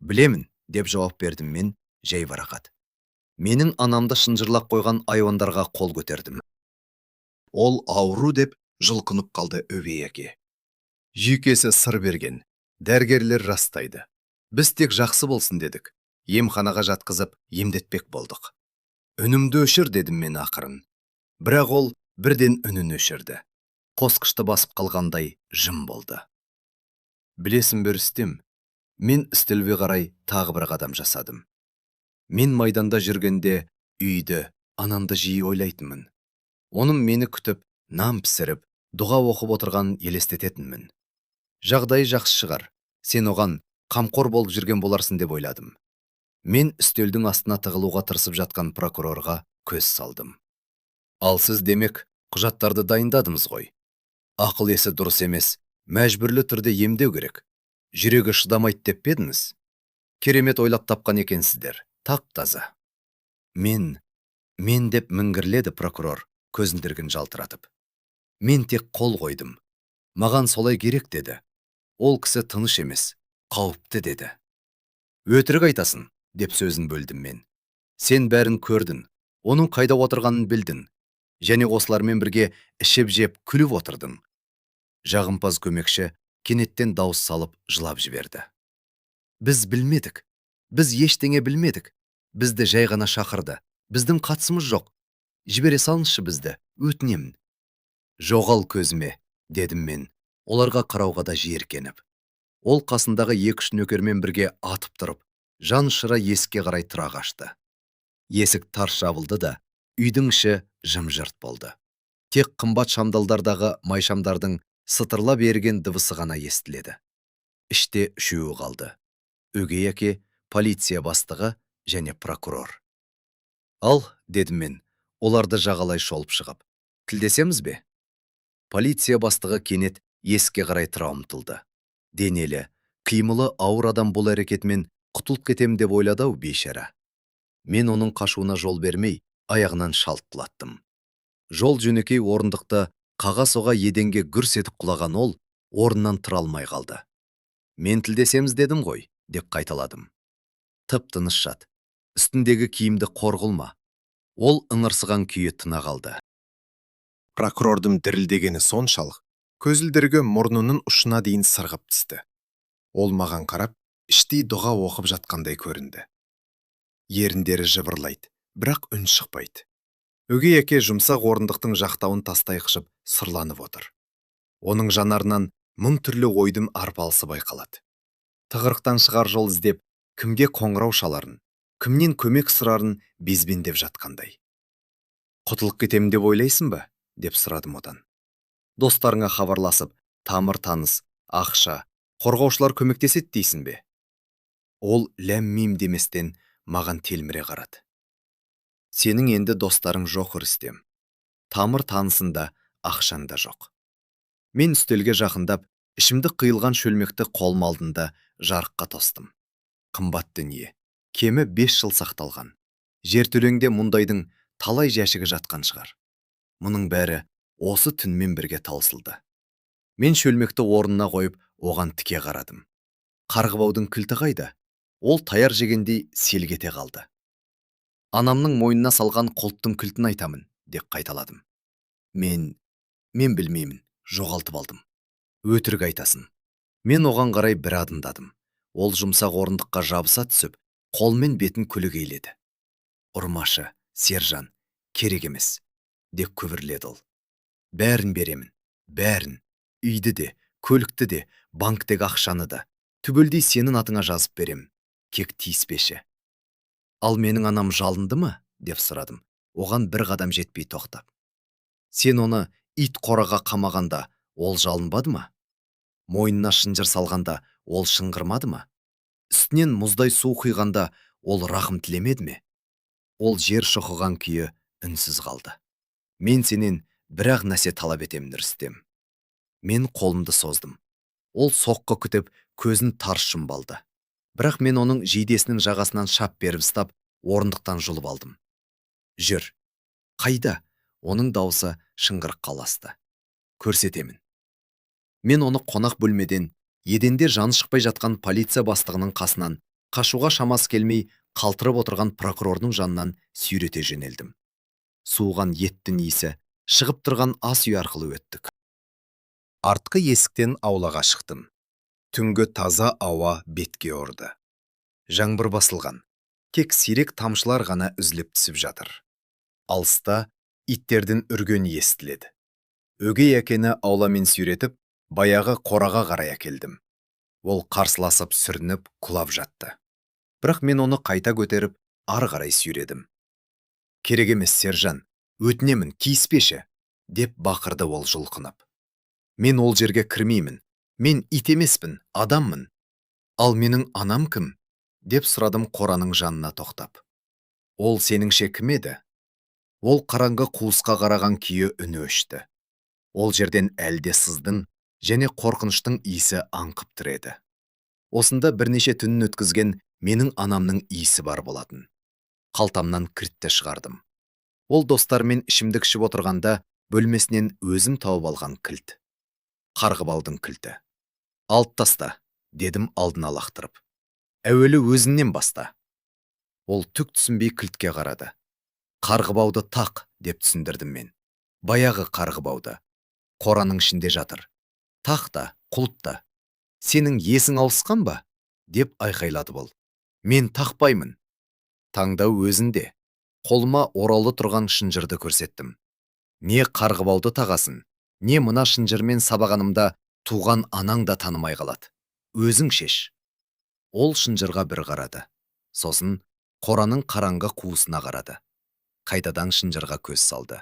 «Білемін», деп жауап бердім мен, жайбарақат. Менің анамды шынжырлап қойған айуандарға қол көтердім. Ол ауру деп жылқынып қалды өгей әке. Жүйкесі сыр берген, дәрігерлер растайды. Біз тек жақсы болсын дедік. Емханаға жатқызып, емдетпек болдық. «Үнімді өшір», дедім мен ақырын. Бірақ ол бірден үнін өшірді. Қосқышты басып қалғандай жым болды. «Білесің бе, Рүстем, мен үстелге қарай тағы бір қадам жасадым. Мен майданда жүргенде үйді, анамды жиі ойлайтынмын. Оның мені күтіп, нан пісіріп, дұға оқып отырған елестететінмін. Жағдайы жақсы шығар, сен оған қамқор болып жүрген боларсың деп ойладым. Мен үстелдің астына тығылуға тырысып жатқан прокурорға көз салдым. «Ал сіз демек, құжаттарды дайындадыңыз ғой. Ақыл есі дұрыс емес, мәжбүрлі түрде емдеу керек. Жүрегі шыдамайды деп пе едіңіз? Керемет ойлап тапқан екенсіздер, тап-таза». Мен деп міңгірледі прокурор, көзіндерін жалтыратып. «Мен тек қол қойдым. Маған солай керек», деді. «Ол кісі тыныш емес, қауіпті», деді. «Өтірік айтасың», деп сөзін бөлдім мен. «Сен бәрін көрдің, оның қайда отырғанын білдің, және осылармен бірге ішіп-жеп күліп отырдың». Жағымпаз көмекші кенеттен дауыс салып жылап жіберді. «Біз білмедік. Біз ештеңе білмедік. Бізді жай ғана шақырды. Біздің қатысымыз жоқ. Жібере салыңызшы бізді, өтінемін». «Жоғал көзіме», дедім мен, оларға қарауға да жиіркеніп. Ол қасындағы 2-3 нөкермен бірге атып тұрып, жан ұшыра есікке қарай тұра қашты. Есік тарс жабылды да, үйдің іші жым-жырт болды. Тек қымбат шамдалдардағы майшамдардың сытырлап ерген дыбысы ғана естіледі. Іште үшеуі қалды. Өгей әке, полиция бастығы және прокурор. «Ал», дедім мен, оларды жағалай шолып шығып. Тілдесеміз бе? Полиция бастығы кенет есікке қарай тұра ұмтылды. Денелі, қимылы ауыр адам бұл әрекетімен құтылып кетем деп ойлады ау бейшара. Мен оның қашуына жол бермей, аяғынан шалт құлаттым. Жол жөнекей орындықты қаға-соға еденге гүрс етіп құлаған ол орнынан тұра алмай қалды. Мен тілдесеміз дедім ғой, деп қайталадым. Тып-тыныш жат. Үстіндегі киімді қорғылма. Ол ыңырсыған күйі тына қалды. Прокурордың дірілдегені соншалық, көзілдірігі мұрнының ұшына дейін сырғып түсті. Ол маған қарап, іштей дұға оқып жатқандай көрінді. Еріндері жыбырлайды, бірақ үн шықпайды. Өгей әке жұмсақ орындықтың жақтауын тастай қышып сырланып отыр. Оның жанарынан мың түрлі ойдың арпалысы байқалады. Тығырықтан шығар жол іздеп, кімге қоңырау шаларын, кімнен көмек сұрарын безбендеп жатқандай. Құтылып кетемін деп ойлайсың ба? Деп сұрадым одан. Достарыңа хабарласып, тамыр таныс, ақша, қорғаушылар көмектеседі дейсің бе? Ол ләм-мим деместен маған телміре қарады. Сенің енді достарың жоқ, Рүстем. Тамыр танысында ақшаң да жоқ. Мен үстелге жақындап, ішімді қиылған шөлмекті қолым алдында жарыққа тостым. Қымбат дүние, кемі 5 жыл сақталған. Жертөлеңде мұндайдың талай жәшігі жатқан шығар. Мұның бәрі осы түнмен бірге таусылды. Мен шөлмекті орнына қойып, оған тіке қарадым. Қарғыбаудың кілті қайда? Ол таяр жегендей селгете қалды. Анамның мойнына салған құлыптың кілтін айтамын, деп қайталадым. Мен білмеймін, жоғалтып алдым. Өтірік айтасын. Мен оған қарай бір адымдадым. Ол жұмсақ орындыққа жабыса түсіп, қолмен бетін күлігейледі. Ұрмашы, сержан, керек емес, деп күбірледі ол. Бәрін беремін, бәрін. Үйді де, көлікті де, банктегі ақшаны да, түбелдей сенің атыңа жазып берем. Кек тиіспеші. Ал менің анам жалынды ма? Деп сұрадым. Оған бір қадам жетпей тоқтап. Сен оны ит қораға қамағанда, ол жалынбады ма? Мойнына шынжыр салғанда, ол шыңғырмады ма? Үстінен мұздай су құйғанда, ол рахым тілемеді ме? Ол жер шұқыған күйі үнсіз қалды. Мен сенен бір-ақ нәрсе талап етемін, Рүстем. Мен қолымды создым. Ол соққы күтіп, көзін тарс жұмбалды. Бірақ мен оның жейдесінің жағасынан шап беріп ұстап, орындықтан жұлып алдым. Жүр. Қайда? Оның дауысы шыңғырыққа ұласты. Көрсетемін. Мен оны қонақ бөлмеден, еденде жаны шықпай жатқан полиция бастығының қасынан, қашуға шамасы келмей, қалтырып отырған прокурордың жанынан сүйрете жөнелдім. Суыған еттің иісі, шығып тұрған ас үй арқылы өттік. Артқы есіктен аулаға шықтым. Түнгі таза ауа бетке ұрды. Жаңбыр басылған, тек сирек тамшылар ғана үзіліп түсіп жатыр. Алыста иттердің үргені естіледі. Өгей әкені ауламен сүйретіп, баяғы қораға қарай әкелдім. Ол қарсыласып сүрініп, құлап жатты. Бірақ мен оны қайта көтеріп, ары қарай сүйредім. Керек емес, сержан, өтінемін, тиіспеші, деп бақырды ол жұлқынып. Мен ол жерге кірмеймін. Мен ит емеспін, адаммын. Ал менің анам кім? Деп сұрадым қораның жанына тоқтап. Ол сеніңше кім еді? Ол қараңғы қуысқа қараған күйі үні өшті. Ол жерден әлде сыздың және қорқыныштың иісі аңқып тұр еді. Осында бірнеше түнін өткізген менің анамның иісі бар болатын. Қалтамнан кілтті шығардым. Ол достармен ішімдік ішіп отырғанда бөлмесінен өзім тауып алған кілт. Қарғыбаудың кілті. Алып таста, дедім алдына лақтырып. Әуелі өзінен баста. Ол түк түсінбей кілтке қарады. Қарғыбауды тақ, деп түсіндірдім мен. Баяғы қарғыбауды. Қораның ішінде жатыр. Тақ та, құлып та. Сенің есің ауысқан ба? Деп айқайлады бол. Мен тақпаймын. Таңдау өзінде. Қолыма оралы тұрған шынжырды көрсеттім. Не қарғыбауды тағасын, не мына шынжырмен сабағанымда туған анаң да танымай қалады. Өзің шеш. Ол шынжырға бір қарады. Сосын қораның қараңғы қуысына қарады. Қайтадан шынжырға көз салды.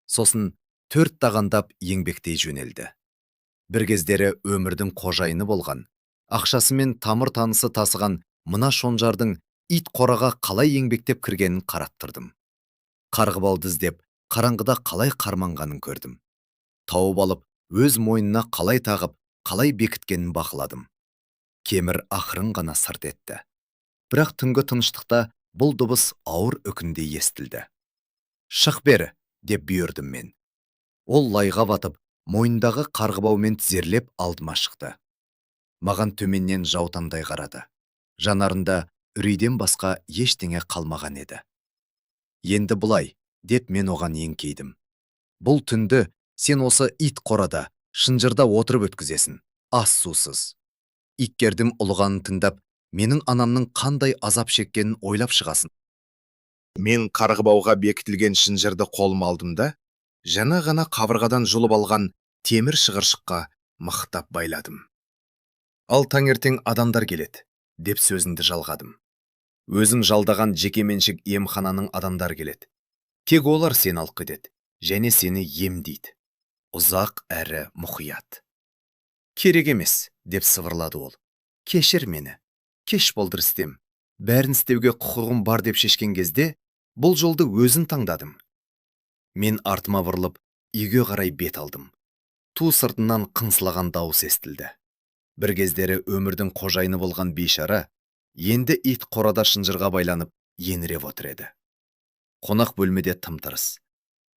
Сосын төрт тағандап еңбектей жөнелді. Бір кездері өмірдің қожайыны болған, ақшасымен тамыр танысы тасыған мына шонжардың ит қораға қалай еңбектеп кіргенін қараттырдым. Қарғыбауды іздеп қараңғыда қалай қарманғанын көрдім. Тауып алып, өз мойнына қалай тағып, қалай бекіткенін бақыладым. Кемір ақырын ғана сырт етті. Бірақ түнгі тыныштықта бұл дыбыс ауыр үкіндей естілді. «Шық бері!» деп бұйырдым мен. Ол лайға батып, мойнындағы қарғыбаумен тізерлеп алдыма шықты. Маған төменнен жаутаңдай қарады. Жанарында үрейден басқа ештеңе қалмаған еді. «Енді бұлай!» деп мен оған еңкейдім. «Бұл түнді сен осы ит қорада, шынжырда отырып өткізесің, ас сусыз. Иккердің ұлығанын тыңдап, менің анамның қандай азап шеккенін ойлап шығасың». Мен қарғыбауға бекітілген шынжырды қолыма алдым да, жаңа ғана қабырғадан жұлып алған темір шығыршыққа мықтап байладым. «Ал таңертең адамдар келеді», деп сөзінді жалғадым. «Өзім жалдаған жекеменшік емхананың адамдар келеді. Тек олар сені алып кетеді, және сені емдейді. Ұзақ әрі мұқият». «Керек емес», деп сыбырлады ол. «Кешір мені. Кеш болдыр істем. Бәрін істеуге құқығым бар деп шешкен кезде, бұл жолды өзін таңдадым». Мен артыма бұрылып, үйге қарай бет алдым. Ту сыртынан қыңсылаған дауыс естілді. Бір кездері өмірдің қожайыны болған бейшара, енді ит қорада шынжырға байланып, еңіреп отыр еді. Қонақ бөлмеде тым-тырыс.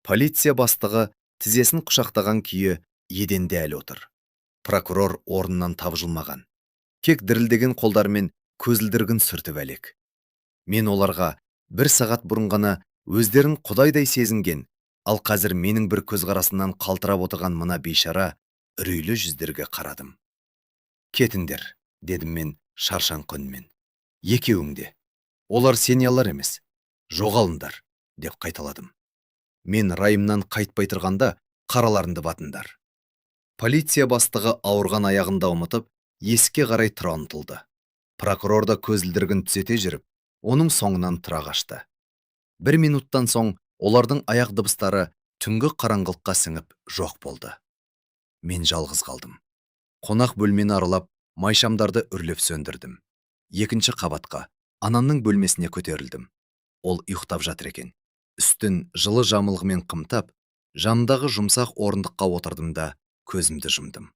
Полиция бастығы тізесін құшақтаған күйі еденде әлі отыр. Прокурор орнынан табжылмаған. Тек дірілдеген қолдармен көзілдіргін сүртіп әлек. Мен оларға бір сағат бұрын ғана өздерін құдайдай сезінген, ал қазір менің бір көзқарасынан қалтырап отырған мына бейшара үрейлі жүздерге қарадым. «Кетіңдер», дедім мен шаршаң үнмен. «Екеуің де. Олар сеньялар емес. Жоғалыңдар», деп қайталадым. Мен райымнан қайтпай тұрғанда қараларынды батындар. Полиция бастығы ауырған аяғында ұмытып, есікке қарай тұра ұмтылды. Прокурор да көзілдіргін түзете жүріп, оның соңынан тұра қашты. Бір минуттан соң олардың аяқ дыбыстары түнгі қараңғылыққа сіңіп жоқ болды. Мен жалғыз қалдым. Қонақ бөлмені аралап, майшамдарды үрлеп сөндірдім. Екінші қабатқа, анамның бөлмесіне көтерілдім. Ол ұйықтап жатыр екен. Үстін жылы жамылғымен қымтап, жанындағы жұмсақ орындыққа отырдым да көзімді жұмдым.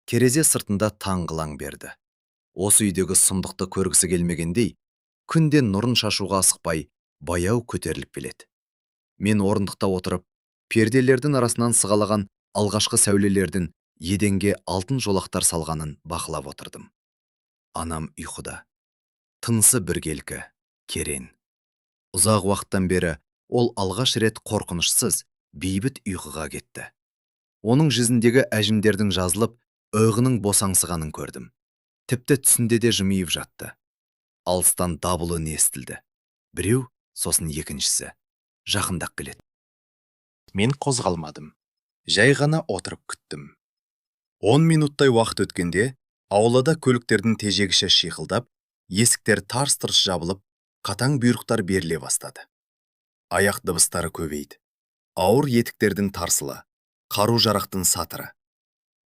Терезе сыртында таң қылаң берді. Осы үйдегі сұмдықты көргісі келмегендей, күнде нұрын шашуға асықпай, баяу көтеріліп келеді. Мен орындықта отырып, перделердің арасынан сығалаған алғашқы сәулелердің еденге алтын жолақтар салғанын бақылап отырдым. Анам ұйқыда. Тынысы біркелкі, керен. Ұзақ уақыттан бері ол алғаш рет қорқынышсыз, бейбіт ұйқыға кетті. Оның жүзіндегі әжімдердің жазылып, өғінің босаңсығанын көрдім. Тіпті түсінде де жымиып жатты. Алыстан дабыл үні естілді. Біреу, сосын екіншісі. Жақындап келеді. Мен қозғалмадым. Жай ғана отырып күттім. 10 минуттай уақыт өткенде, аулада көліктердің тежегіші шиқылдап, есіктер тарс-тұрс жабылып, қатаң бұйрықтар беріле бастады. Аяқ дыбыстары көбейді. Ауыр етіктердің тарсылы, қару-жарақтың сатыры.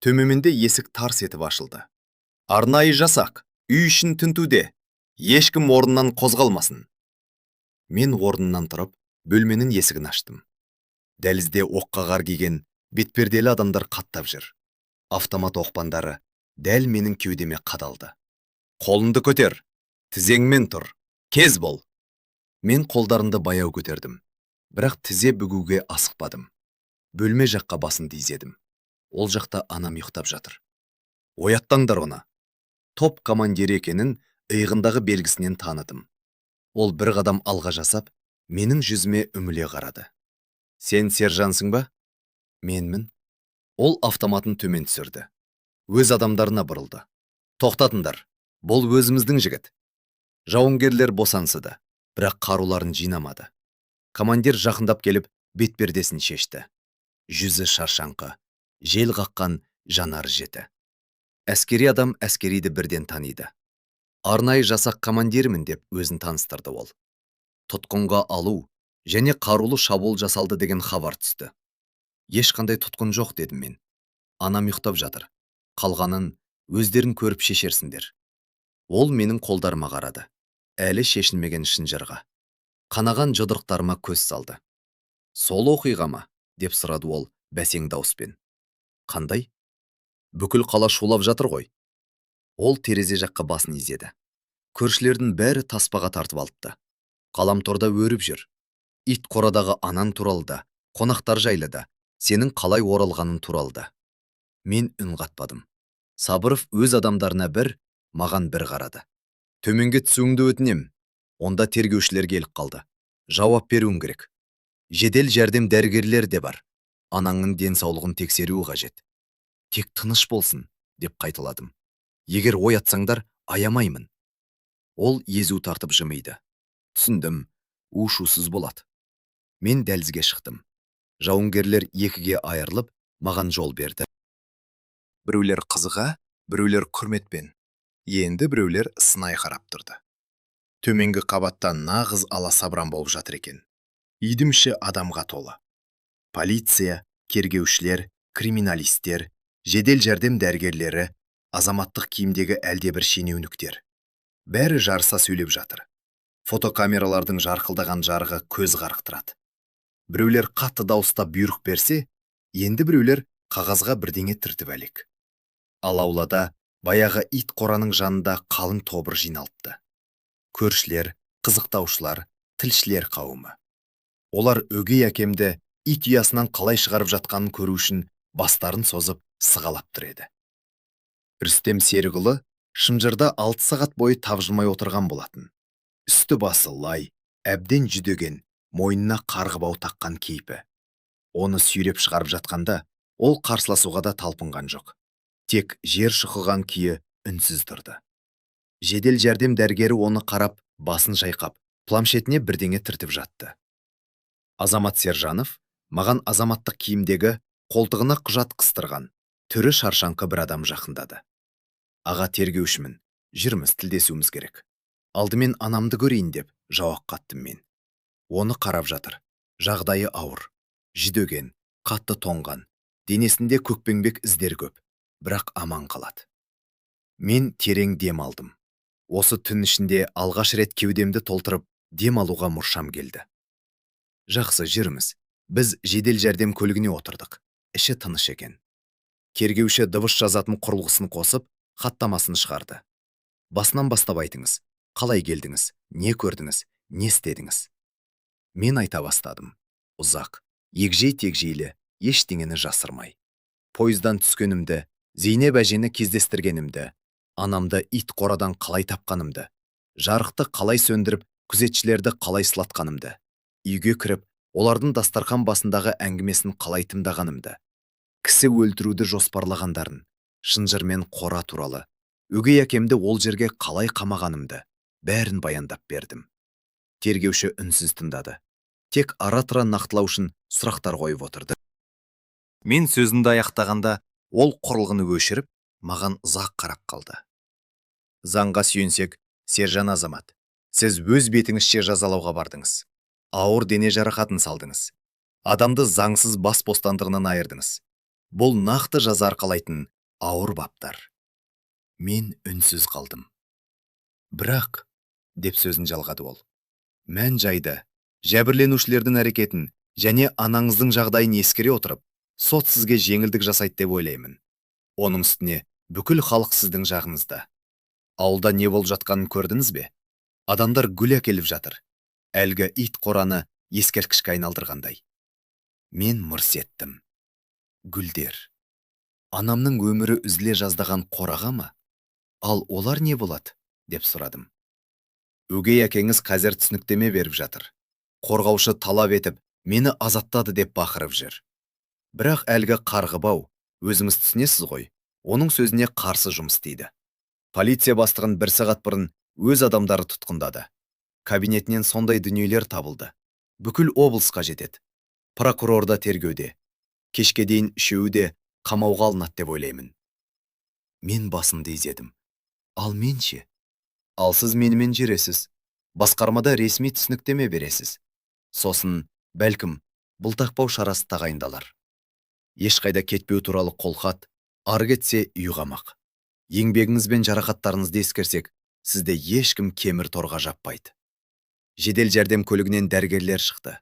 Төмеменде есік тарс етіп ашылды. «Арнайы жасақ, үй ішін тінтуде. Ешкім орнынан қозғалмасын». Мен орнынан тұрып, бөлменің есігін аштым. Дәлізде оққа қар киген, бетперделі адамдар қаттап жүр. Автомат оқпандары дәл менің кеудеме қадалды. «Қолыңды көтер, тізеңмен тұр, кез бол». Мен қолдарымды баяу көтердім, бірақ тізе бүгуге асықпадым. Бөлме жаққа басын изедім. Ол жақта анам ұйықтап жатыр. «Ояттаңдар оны». Топ командирі екенін иығындағы белгісінен таныдым. Ол бір қадам алға жасап, менің жүзіме үміле қарады. «Сен сержансың ба?» «Менмін». Ол автоматын төмен түсірді. Өз адамдарына бұрылды. «Тоқтатыңдар, бұл өзіміздің жігіт». Жауынгерлер босаңсыды, бірақ қаруларын жинамады. Командир жақындап келіп, бетпердесін шешті. Жүзі шаршаңқы, жел қаққан жанар жеті. Әскери адам әскериді бірден таниды. «Арнайы жасақ командирімін» деп өзін таныстырды ол. Тұтқынға алу және қарулы шабуыл жасалды деген хабар түсті. «Ешқандай тұтқын жоқ», дедім мен. «Анам ұйықтап жатыр. Қалғанын өздерін көріп шешерсіңдер». Ол менің қолдарыма қарады. Әлі шешілмеген шынжырға. Қанаған жұдырықтарыма көз салды. Сол оқиға ма? Деп сұрады ол бәсең дауыспен. Қандай? Бүкіл қала шулап жатыр ғой. Ол терезе жаққа басын изеді. Көршілердің бәрі таспаға тартып алыпты. Ғаламторда өріп жүр. Ит қорадағы анаң туралы да, қонақтар жайлы да, сенің қалай оралғаның туралы да. Мен үн қатпадым. Сабыров өз адамдарына бір, маған бір қарады. Төменге түсуіңді өтінем. Онда тергеушілер келіп қалды. Жауап беруің керек. Жедел жәрдем дәрігерлер де бар. Анаңның денсаулығын тексеруі қажет. Тек тыныш болсын, деп қайталадым. Егер оятсаңдар, аямаймын. Ол езу тартып жымиды. Түсіндім, у-шусыз болады. Мен дәлізге шықтым. Жауынгерлер екіге айырылып, маған жол берді. Біреулер қызыға, біреулер құрметпен. Енді біреулер сынай қарап тұрды. Төменгі қабатта нағыз аласабыран болып жатыр екен. Үйдің іші адамға толы. Полиция, кергеушілер, криминалистер, жедел жәрдем дәрігерлері, азаматтық киімдегі әлдебір шенеуніктер. Бәрі жарыса сөйлеп жатыр. Фотокамералардың жарқылдаған жарығы көз қарықтырады. Біреулер қатты дауыстап бұйрық берсе, енді біреулер қағазға бірдеңе түртіп әлек. Ал аулада баяғы ит қораның жанында қалың тобыр жиналыпты. Көршілер, қызықтаушылар, тілшілер қауымы. Олар өгей әкемді ит ұясынан қалай шығарып жатқанын көру үшін бастарын созып сығалап тұр еді. Рүстем Серікұлы шынжырда 6 сағат бойы тапжылмай отырған болатын. Үсті басы лай, әбден жүдеген, мойнына қарғыбау таққан кейпі. Оны сүйреп шығарып жатқанда, ол қарсыласуға да талпынған жоқ. Тек жер шұқыған күйі үнсіз тұрды. Жедел жәрдем дәрігері оны қарап, басын жайқап, планшетіне бірдеңе түртіп жатты. Азамат Сержанов маған азаматтық киімдегі қолтығына құжат қыстырған, түрі шаршаңқы бір адам жақындады. Аға тергеушімін, жүрміз, тілдесуіміз керек. Алдымен анамды көрейін деп жауап қаттым мен. Оны қарап жатыр. Жағдайы ауыр, жүдеген, қатты тоңған, денесінде көкпеңбек іздер көп, бірақ аман қалады. Мен терең дем алдым. Осы түн ішінде алғаш рет кеудемді толтырып, дем алуға мұршам келді. Жақсы, жүрміз. Біз жедел жәрдем көлігіне отырдық. Іші тыныш екен. Кергеуші дыбыс жазатын құрылғысын қосып, хаттамасын шығарды. Басынан бастап айтыңыз. Қалай келдіңіз? Не көрдіңіз? Не істедіңіз? Мен айта бастадым. Ұзақ, егжей-тегжейлі, ештеңені жасырмай. Пойыздан түскенімді, Зейнеп әжені кездестіргенімді, анамды ит қорадан қалай тапқанымды, жарықты қалай сөндіріп, күзетшілерді қалай сылатқанымды, үйге кіріп, олардың дастархан басындағы әңгімесін қалай тыңдағанымды, кісі өлтіруді жоспарлағандарын, шынжырмен қора туралы, өгей әкемді ол жерге қалай қамағанымды, бәрін баяндап бердім. Тергеуші үнсіз тыңдады. Тек ара-тұра нақтылау үшін сұрақтар қойып отырды. Мен сөзімді аяқтағанда, ол құрылғыны өшіріп, маған ұзақ қарап қалды. Заңға сүйенсек, Сержан Азамат, сіз өз бетіңізше жазалауға бардыңыз. Ауыр дене жарақатын салдыңыз. Адамды заңсыз бас бостандығынан айырдыңыз. Бұл нақты жаза арқалайтын ауыр баптар. Мен үнсіз қалдым. Бірақ, деп сөзін жалғады ол, мән жайды, жәбірленушілердің әрекетін және анаңыздың жағдайын ескере отырып, сот сізге жеңілдік жасайды деп ойлаймын. Оның үстіне бүкіл халық сіздің жағыңызда. Ауылда не болып жатқанын көрдіңіз бе? Адамдар гүл әкеліп жатыр. Әлгі ит қораны ескерткішке айналдырғандай. Мен мырс еттім. Гүлдер. Анамның өмірі үзіле жаздаған қораға ма? Ал олар не болады? Деп сұрадым. Өгей әкеңіз қазір түсініктеме беріп жатыр. Қорғаушы талап етіп, мені азаттады деп бақырып жүр. Бірақ әлгі қарғыбау, өзіңіз түсінесіз ғой, оның сөзіне қарсы жұмыс істейді. Полиция бастығын 1 сағат бұрын өз адамдары тұтқындады. Кабинетінен сондай дүниелер табылды. Бүкіл облысқа жетеді. Прокурор да тергеуде. Кешке дейін үшеуі де қамауға алынады деп ойлаймын. Мен басымды изедім. Ал мен ше? Ал сіз менімен жүресіз. Басқармада ресми түсініктеме бересіз. Сосын, бәлкім, бұлтақпау шарасы тағайындалар. Ешқайда кетпеу туралы қолхат, ары кетсе үй қамақ. Еңбегіңіз бен жарақаттарыңызды ескерсек, сізде ешкім кемір торға жаппайды. Жедел жәрдем көлігінен дәрігерлер шықты.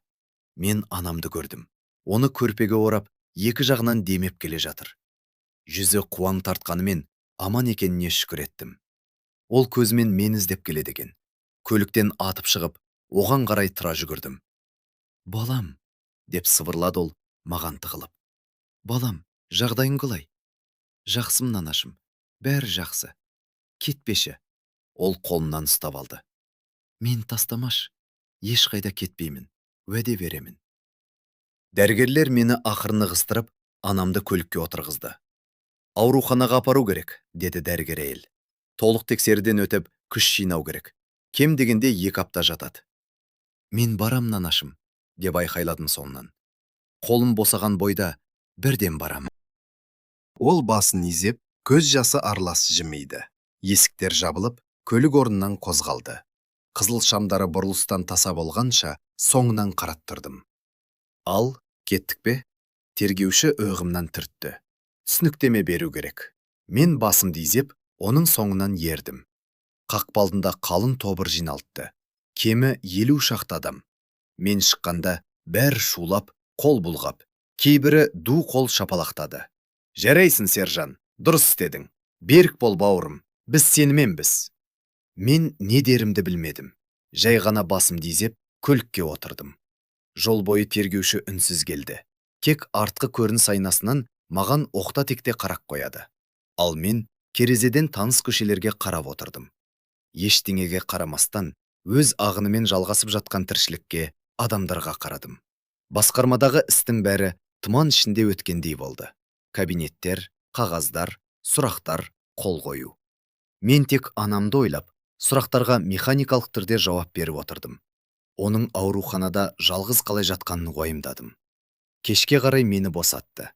Мен анамды көрдім. Оны көрпеге орап, екі жағынан демеп келе жатыр. Жүзі қуаң тартқанымен аман екеніне шүкір еттім. Ол көзімен мені іздеп келеді екен. Көліктен атып шығып, оған қарай тұра жүгірдім. «Балам», деп сыбырлады ол маған тығылып. «Балам, жағдайың қалай?» «Жақсымын, анашым, бәрі жақсы. Кетпеші». Ол қолымнан ұстап алды. «Мен тастамаш, ешқайда кетпеймін, уәде беремін». Дәрігерлер мені ақырын ығыстырып, анамды көлікке отырғызды. «Ауруханаға апару керек», деді дәрігер әйел. «Толық тексеруден өтіп, күш жинау керек. Кем дегенде 2 апта жатады». «Мен барам, анашым», деп айқайладым соңынан. Қолым босаған бойда бірден барам. Ол басын изеп, көз жасы аралас жымиды. Есіктер жабылып, көлік орнынан қозғалды. Қызыл шамдары бұрылыстан таса болғанша соңынан қарап тұрдым. «Ал, кеттік пе?» Тергеуші өғімнан түртті. «Түсініктеме беру керек». Мен басымды изеп, оның соңынан ердім. Қақпалдында қалың тобыр жиналыпты. Кемі 50 шақты адам. Мен шыққанда бәрі шулап, қол бұлғап, кейбірі ду қол шапалақтады. «Жарайсың, сержан, дұрыс істедің. Берік бол, бауырым, біз сеніменбіз». Мен не дерімді білмедім. Жай ғана басымды изеп, көлікке отырдым. Жол бойы тергеуші үнсіз келді. Тек артқы көрініс айнасынан маған оқта-текте қарап қояды. Ал мен терезеден таныс көшелерге қарап отырдым. Ештеңеге қарамастан, өз ағынымен жалғасып жатқан тіршілікке, адамдарға қарадым. Басқармадағы істің бәрі тұман ішінде өткендей болды. Кабинеттер, қағаздар, сұрақтар, қол қою. Мен тек анамды ойлап, сұрақтарға механикалық түрде жауап беріп отырдым. Оның ауруханада жалғыз қалай жатқанын уайымдадым. Кешке қарай мені босатты.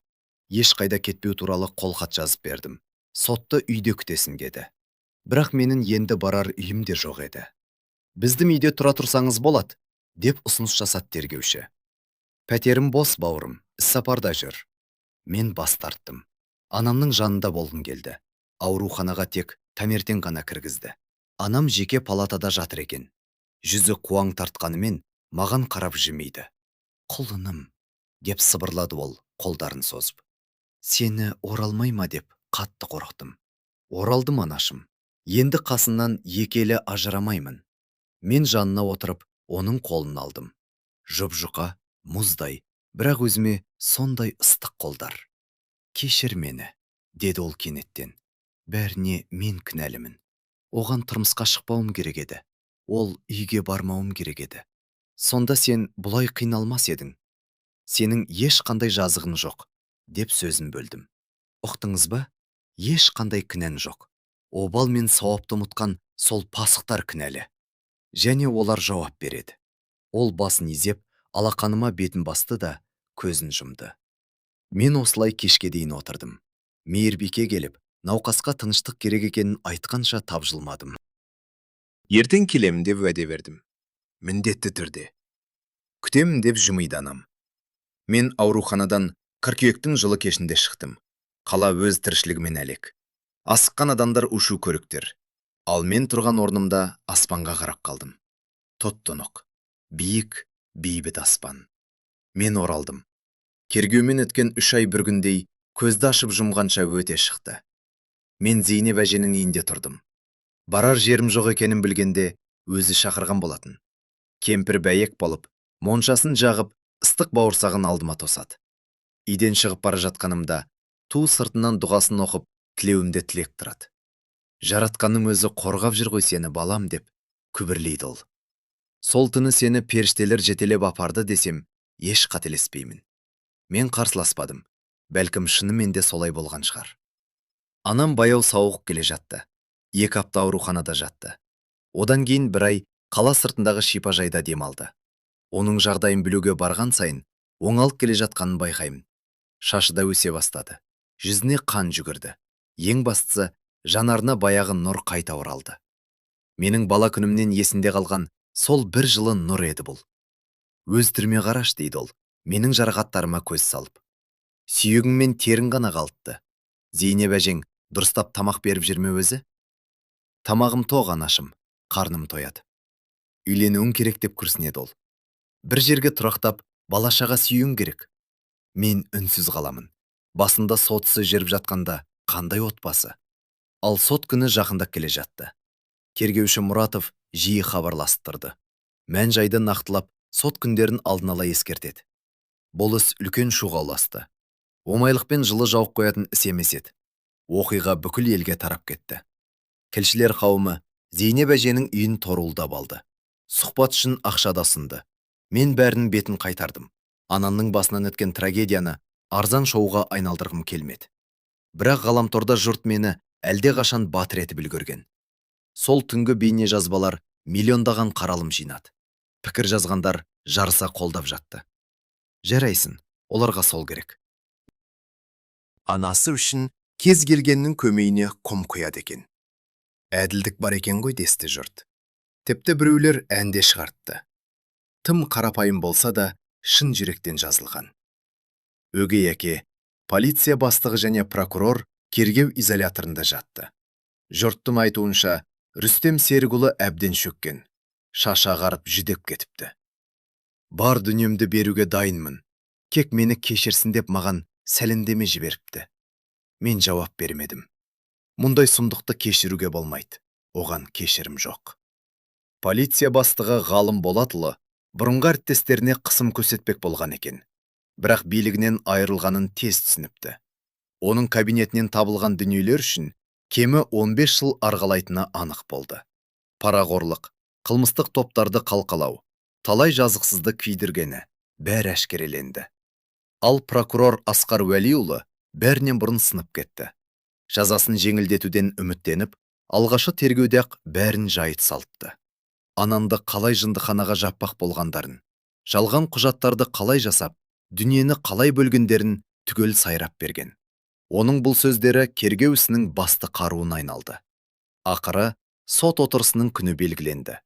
Ешқайда кетпеу туралы қолхат жазып бердім. Сотты үйде күтесің деді. Бірақ менің енді барар үйім де жоқ еді. «Біздің үйде тұра тұрсаңыз болады», деп ұсыныс жасады тергеуші. «Пәтерім бос, бауырым, іссапарда жүр». Мен бас тарттым. Анамның жанында болғым келді. Ауруханаға тек таңертең ғана кіргізді. Анам жеке палатада жатыр екен. Жүзі қуаң тартқанымен маған қарап жымиды. «Құлыным», деп сыбырлады ол, қолдарын созып. «Сені оралмай ма деп қатты қорықтым». «Оралдым, анашым. Енді қасынан екелі ажырамаймын». Мен жанына отырып, оның қолын алдым. Жұп-жұқа, мұздай, бірақ өзіме сондай ыстық қолдар. «Кешір мені», деді ол кенеттен. «Бәріне мен кінәлімін. Оған тұрмысқа шықпауым керек еді. Ол үйге бармауым керек еді. Сонда сен бұлай қиналмас едің. Сенің ешқандай жазығың жоқ», деп сөзін бөлдім. «Ұқтыңыз ба? Ешқандай кінән жоқ. Обал мен сауапты ұмытқан сол пасықтар кінәлі». Және олар жауап береді. Ол басын изеп, алақаныма бетін басты да көзін жұмды. Мен осылай кешке дейін отырдым. Мейірбике келіп, науқасқа тыныштық керек екенін айтқанша тапжылмадым. Ертең келемін деп уәде бердім. Міндетті түрде. Күтемін деп жымиды анам. Мен ауруханадан қыркүйектің жылы кешінде шықтым. Қала өз тіршілігімен әлек. Асыққан адамдар ушу көріктер. Ал мен тұрған орнымда аспанға қарап қалдым. Тұп-тұнық, биік, бейбіт аспан. Мен оралдым. Тергеумен өткен 3 ай бір күндей көзді ашып жұмғанша өте шықты. Мен Зейнеп әженің үйінде тұрдым. Барар жерім жоқ екенін білгенде өзі шақырған болатын. Кемпір бәйек болып, моншасын жағып, ыстық бауырсағын алдыма тосады. Үйден шығып бара жатқанымда ту сыртынан дұғасын оқып, тілеуімде тілек тұрады. «Жаратқаным өзі қорғап жүр ғой сені, балам», деп күбірлейді ол. «Сол түні сені періштелер жетелеп апарды» десем, еш қателеспеймін. Мен қарсыласпадым. Бәлкім шынымен де солай болған шығар. Анам баяу сауығып келе жатты. 2 апта ауруханада жатты. Одан кейін 1 ай қала сыртындағы шипажайда демалды. Оның жағдайын білуге барған сайын оңалып келе жатқанын байқаймын. Шашы да өсе бастады. Жүзіне қан жүгірді. Ең бастысы, жанарына баяғы нұр қайта оралды. Менің бала күнімнен есінде қалған сол 1 жылы нұр еді бұл. «Өз түрме қараш», дейді ол, менің жарақаттарыма көз салып. «Сүйегің мен терің ғана қалыпты. Зейнеп әжең дұрыстап тамақ беріп жүрме өзі?» «Тамағым тоқ, анашым, қарным тояды». «Үйленуің керек» деп күрсінеді ол. «Бір жерге тұрақтап, Балашаға сүйін керек. Мен үнсіз қаламын. Басында сот ісі жүріп жатқанда қандай отбасы? Ал сот күні жақындап келе жатты. Тергеуші Мұратов жиі хабарласып тұрды. Мән жайды нақтылап, сот күндерін алдын ала ескертеді. Бұл іс үлкен шуға ұласты. Оңайлықпен жылы жауып қоятын іс емес еді. Оқиға бүкіл елге тарап кетті. Тілшілер қауымы Зейнеп әженің үйін торуылдап алды. Сұхбат үшін ақша да ұсынды. Мен бәрінің бетін қайтардым. Анамның басынан өткен трагедияны арзан шоуға айналдырғым келмеді. Бірақ ғаламторда жұрт мені әлдеқашан батыр етіп үлгерген. Сол түнгі бейне жазбалар миллиондаған қаралым жинады. Пікір жазғандар жарыса қолдап жатты. Жарайсын, оларға сол керек. Анасы үшін кез келгеннің көмейіне құм құяды екен. Әділдік бар екен ғой десті жұрт. Тіпті біреулер әнде шығартты. Тым қарапайым болса да шын жүректен жазылған. Өгей әке, полиция бастығы және прокурор тергеу изоляторында жатты. Жұрттың айтуынша, Рүстем Серікұлы әбден шөккен. Шашы ағарып жүдеп кетіпті. Бар дүниемді беруге дайынмын. Кек мені кешірсін деп маған сәлемдеме жіберіпті. Мен жауап бермедім. Мұндай сұмдықты кешіруге болмайды. Оған кешірім жоқ. Полиция бастығы Ғалым Болатұлы бұрынғы әріптестеріне қысым көрсетпек болған екен. Бірақ билігінен айырылғанын тез түсініпті. Оның кабинетінен табылған дүниелер үшін кемі 15 жыл арғалайтыны анық болды. Парақорлық, қылмыстық топтарды қалқалау, талай жазықсызды күйдіргені бәрі әшкереленді. Ал прокурор Асқар Уәлиұлы бәрінен бұрын сынып кетті. Жазасын жеңілдетуден үміттеніп, алғашы тергеуде-ақ бәрін жайыт салтты. Анамды қалай жындыханаға жаппақ болғандарын, жалған құжаттарды қалай жасап, дүниені қалай бөлгендерін түгел сайрап берген. Оның бұл сөздері тергеу ісінің басты қаруына айналды. Ақыры сот отырысының күні белгіленді.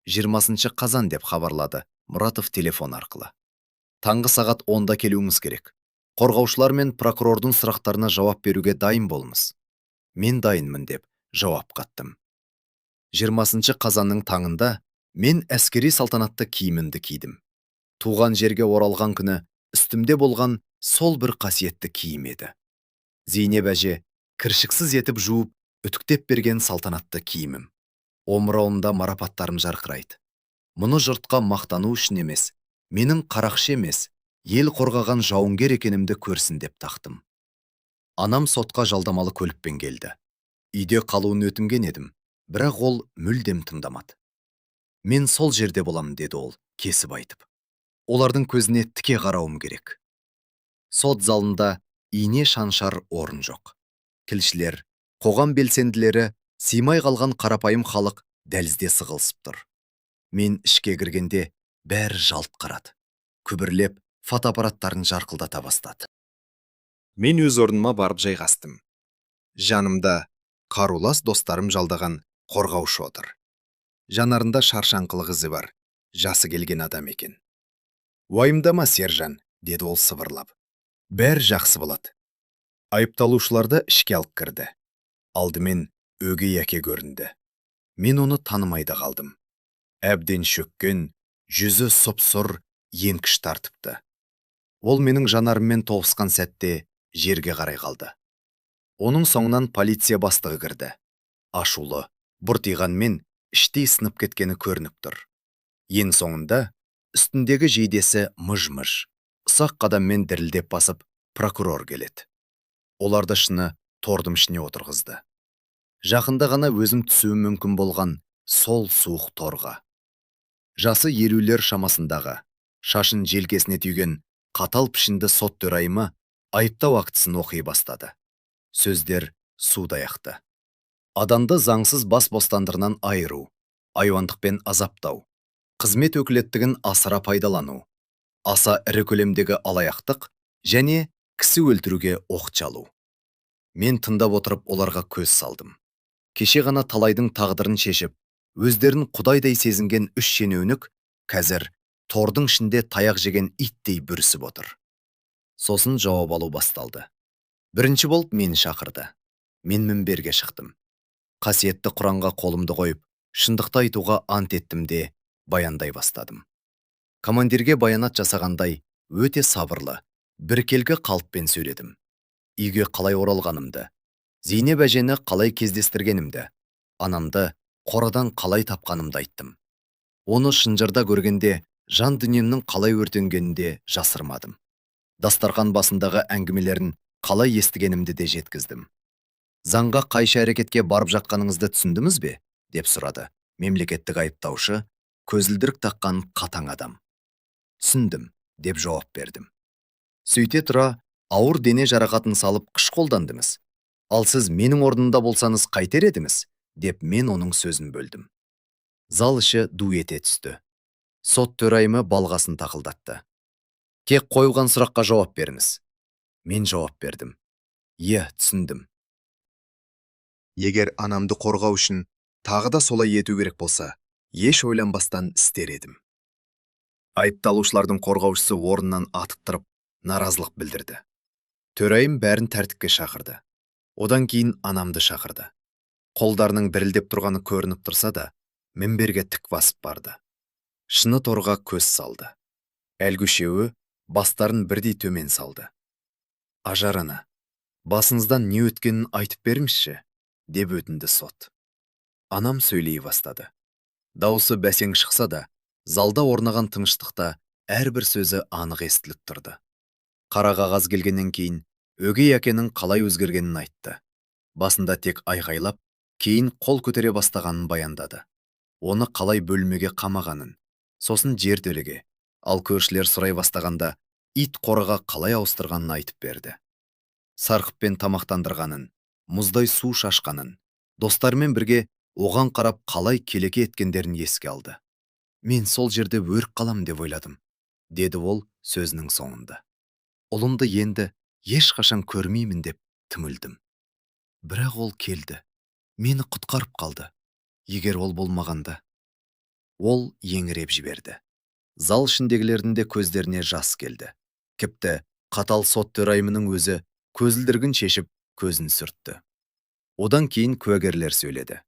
20 қазан деп хабарлады Мұратов телефон арқылы. Таңғы сағат 10-да келуіңіз керек. Қорғаушылар мен прокурордың сұрақтарына жауап беруге дайын болыңыз. Мен дайынмын деп жауап қаттым. 20 қазанның таңында мен әскери салтанатты киімімді кидім. Туған жерге оралған күні үстімде болған сол бір қасиетті киім еді. Зейнеп әже кіршіксіз етіп жуып, үтіктеп берген салтанатты киімім. Омырауымда марапаттарым жарқырайды. Мұны жұртқа мақтану үшін емес, менің қарақшы емес, ел қорғаған жауынгер екенімді көрсін деп тақтым. Анам сотқа жалдамалы көлікпен келді. Үйде қалуын өтінген едім, бірақ ол мүлдем тыңдамады. Мен сол жерде боламын деді ол, кесіп айтып. Олардың көзіне тіке қарауым керек. Сот залында ине шаншар орын жоқ. Тілшілер, қоғам белсенділері, сыймай қалған қарапайым халық дәлізде сығылысып тұр. Мен ішке кіргенде бәрі жалт қарады. Күбірлеп, фотоаппараттарын жарқылдата бастады. Мен өз орныма барып жайғастым. Жанымда қарулас достарым жалдаған қорғаушы отыр. Жанарында шаршаңқылық ізі бар, жасы келген адам екен. Уайымдама, сержан, деді ол сыбырлап. Бәрі жақсы болады. Айыпталушыларды ішке алып кірді. Алдымен өгей әке көрінді. Мен оны танымайда қалдым. Әбден шөккен, жүзі сұп-сұр, еңкіш тартыпты. Ол менің жанарыммен тоғысқан сәтте жерге қарай қалды. Оның соңынан полиция бастығы кірді. Ашулы, бұртиғанмен іштей сынып кеткені көрініп тұр. Ең соңында үстіндегі жейдесі мыж-мыж, ұсақ қадаммен дірілдеп басып, прокурор келеді. Оларды шыны тордың ішіне отырғызды. Жақында ғана өзім түсуім мүмкін болған сол суық торға. Жасы 50-лер шамасындағы, шашын желкесіне түйген қатал пішінді сот төрайымы айыптау актісін оқи бастады. Сөздер судай ақты. Адамды заңсыз бас бостандығынан айыру, айуандықпен азаптау, қызмет өкілеттігін асыра пайдалану, аса ірі көлемдегі алаяқтық және кісі өлтіруге оқ чалу. Мен тыңдап отырып оларға көз салдым. Кеше ғана талайдың тағдырын шешіп, өздерін құдайдай сезінген үш шенеунік қазір тордың ішінде таяқ жеген иттей бүрісіп отыр. Сосын жауап алу басталды. Бірінші болып мені шақырды. Мен мінберге шықтым. Қасиетті Құранға қолымды қойып, шындықты айтуға ант еттім де баяндай бастадым. Командирге баянат жасағандай, өте сабырлы, біркелкі қалыппен сөйледім. Үйге қалай оралғанымды, Зейнеп әжені қалай кездестіргенімді, анамды қорадан қалай тапқанымды айттым. Оны шынжырда көргенде, жан дүниемнің қалай өртенгенін де жасырмадым. Дастархан басындағы әңгімелерін қалай естігенімді де жеткіздім. Заңға қайшы әрекетке барып жатқаныңызды түсіндіңіз бе? Деп сұрады мемлекеттік айыптаушы, көзілдірік таққан қатаң адам. Түсіндім, деп жауап бердім. Сөйте тұра, ауыр дене жарақатын салып күш қолдандыңыз. Ал сіз менің орнында болсаңыз қайтер едіңіз? Деп мен оның сөзін бөлдім. Зал іші ду ете түсті. Сот төрайымы балғасын тақылдатты. Тек қойылған сұраққа жауап беріңіз. Мен жауап бердім. Иә, түсіндім. Егер анамды қорғау үшін тағы да солай ету керек болса, еш ойланбастан істер едім. Айыпталушылардың қорғаушысы орнынан атып тұрып, наразылық білдірді. Төрайым бәрін тәртіпке шақырды. Одан кейін анамды шақырды. Қолдарының дірілдеп тұрғаны көрініп тұрса да, мінберге тік басып барды. Шыны торға көз салды. Әлгі үшеуі бастарын бірдей төмен салды. Ажар ана, басыңыздан не өткенін айтып беріңізші, деп өтінді сот. Анам сөйлей бастады. Дауысы бәсең шықса да, залда орнаған тыныштықта әрбір сөзі анық естіліп тұрды. Қара қағаз келгеннен кейін өгей әкенің қалай өзгергенін айтты. Басында тек айғайлап, кейін қол көтере бастағанын баяндады. Оны қалай бөлмеге қамағанын, сосын жертөлеге, ал көршілер сұрай бастағанда ит қораға қалай ауыстырғанын айтып берді. Сарқыппен тамақтандырғанын, мұздай су шашқанын, достарымен бірге оған қарап қалай келеке еткендерін еске алды. Мен сол жерде өрік қалам деп ойладым, деді ол сөзінің соңында. Ұлымды енді ешқашан көрмеймін деп түңілдім. Бірақ ол келді. Мені құтқарып қалды. Егер ол болмағанда. Ол еңіреп жіберді. Зал ішіндегілердің де көздеріне жас келді. Тіпті қатал сот төрайымының өзі көзілдірігін шешіп көзін сүртті. Одан кейін куәгерлер сөйледі.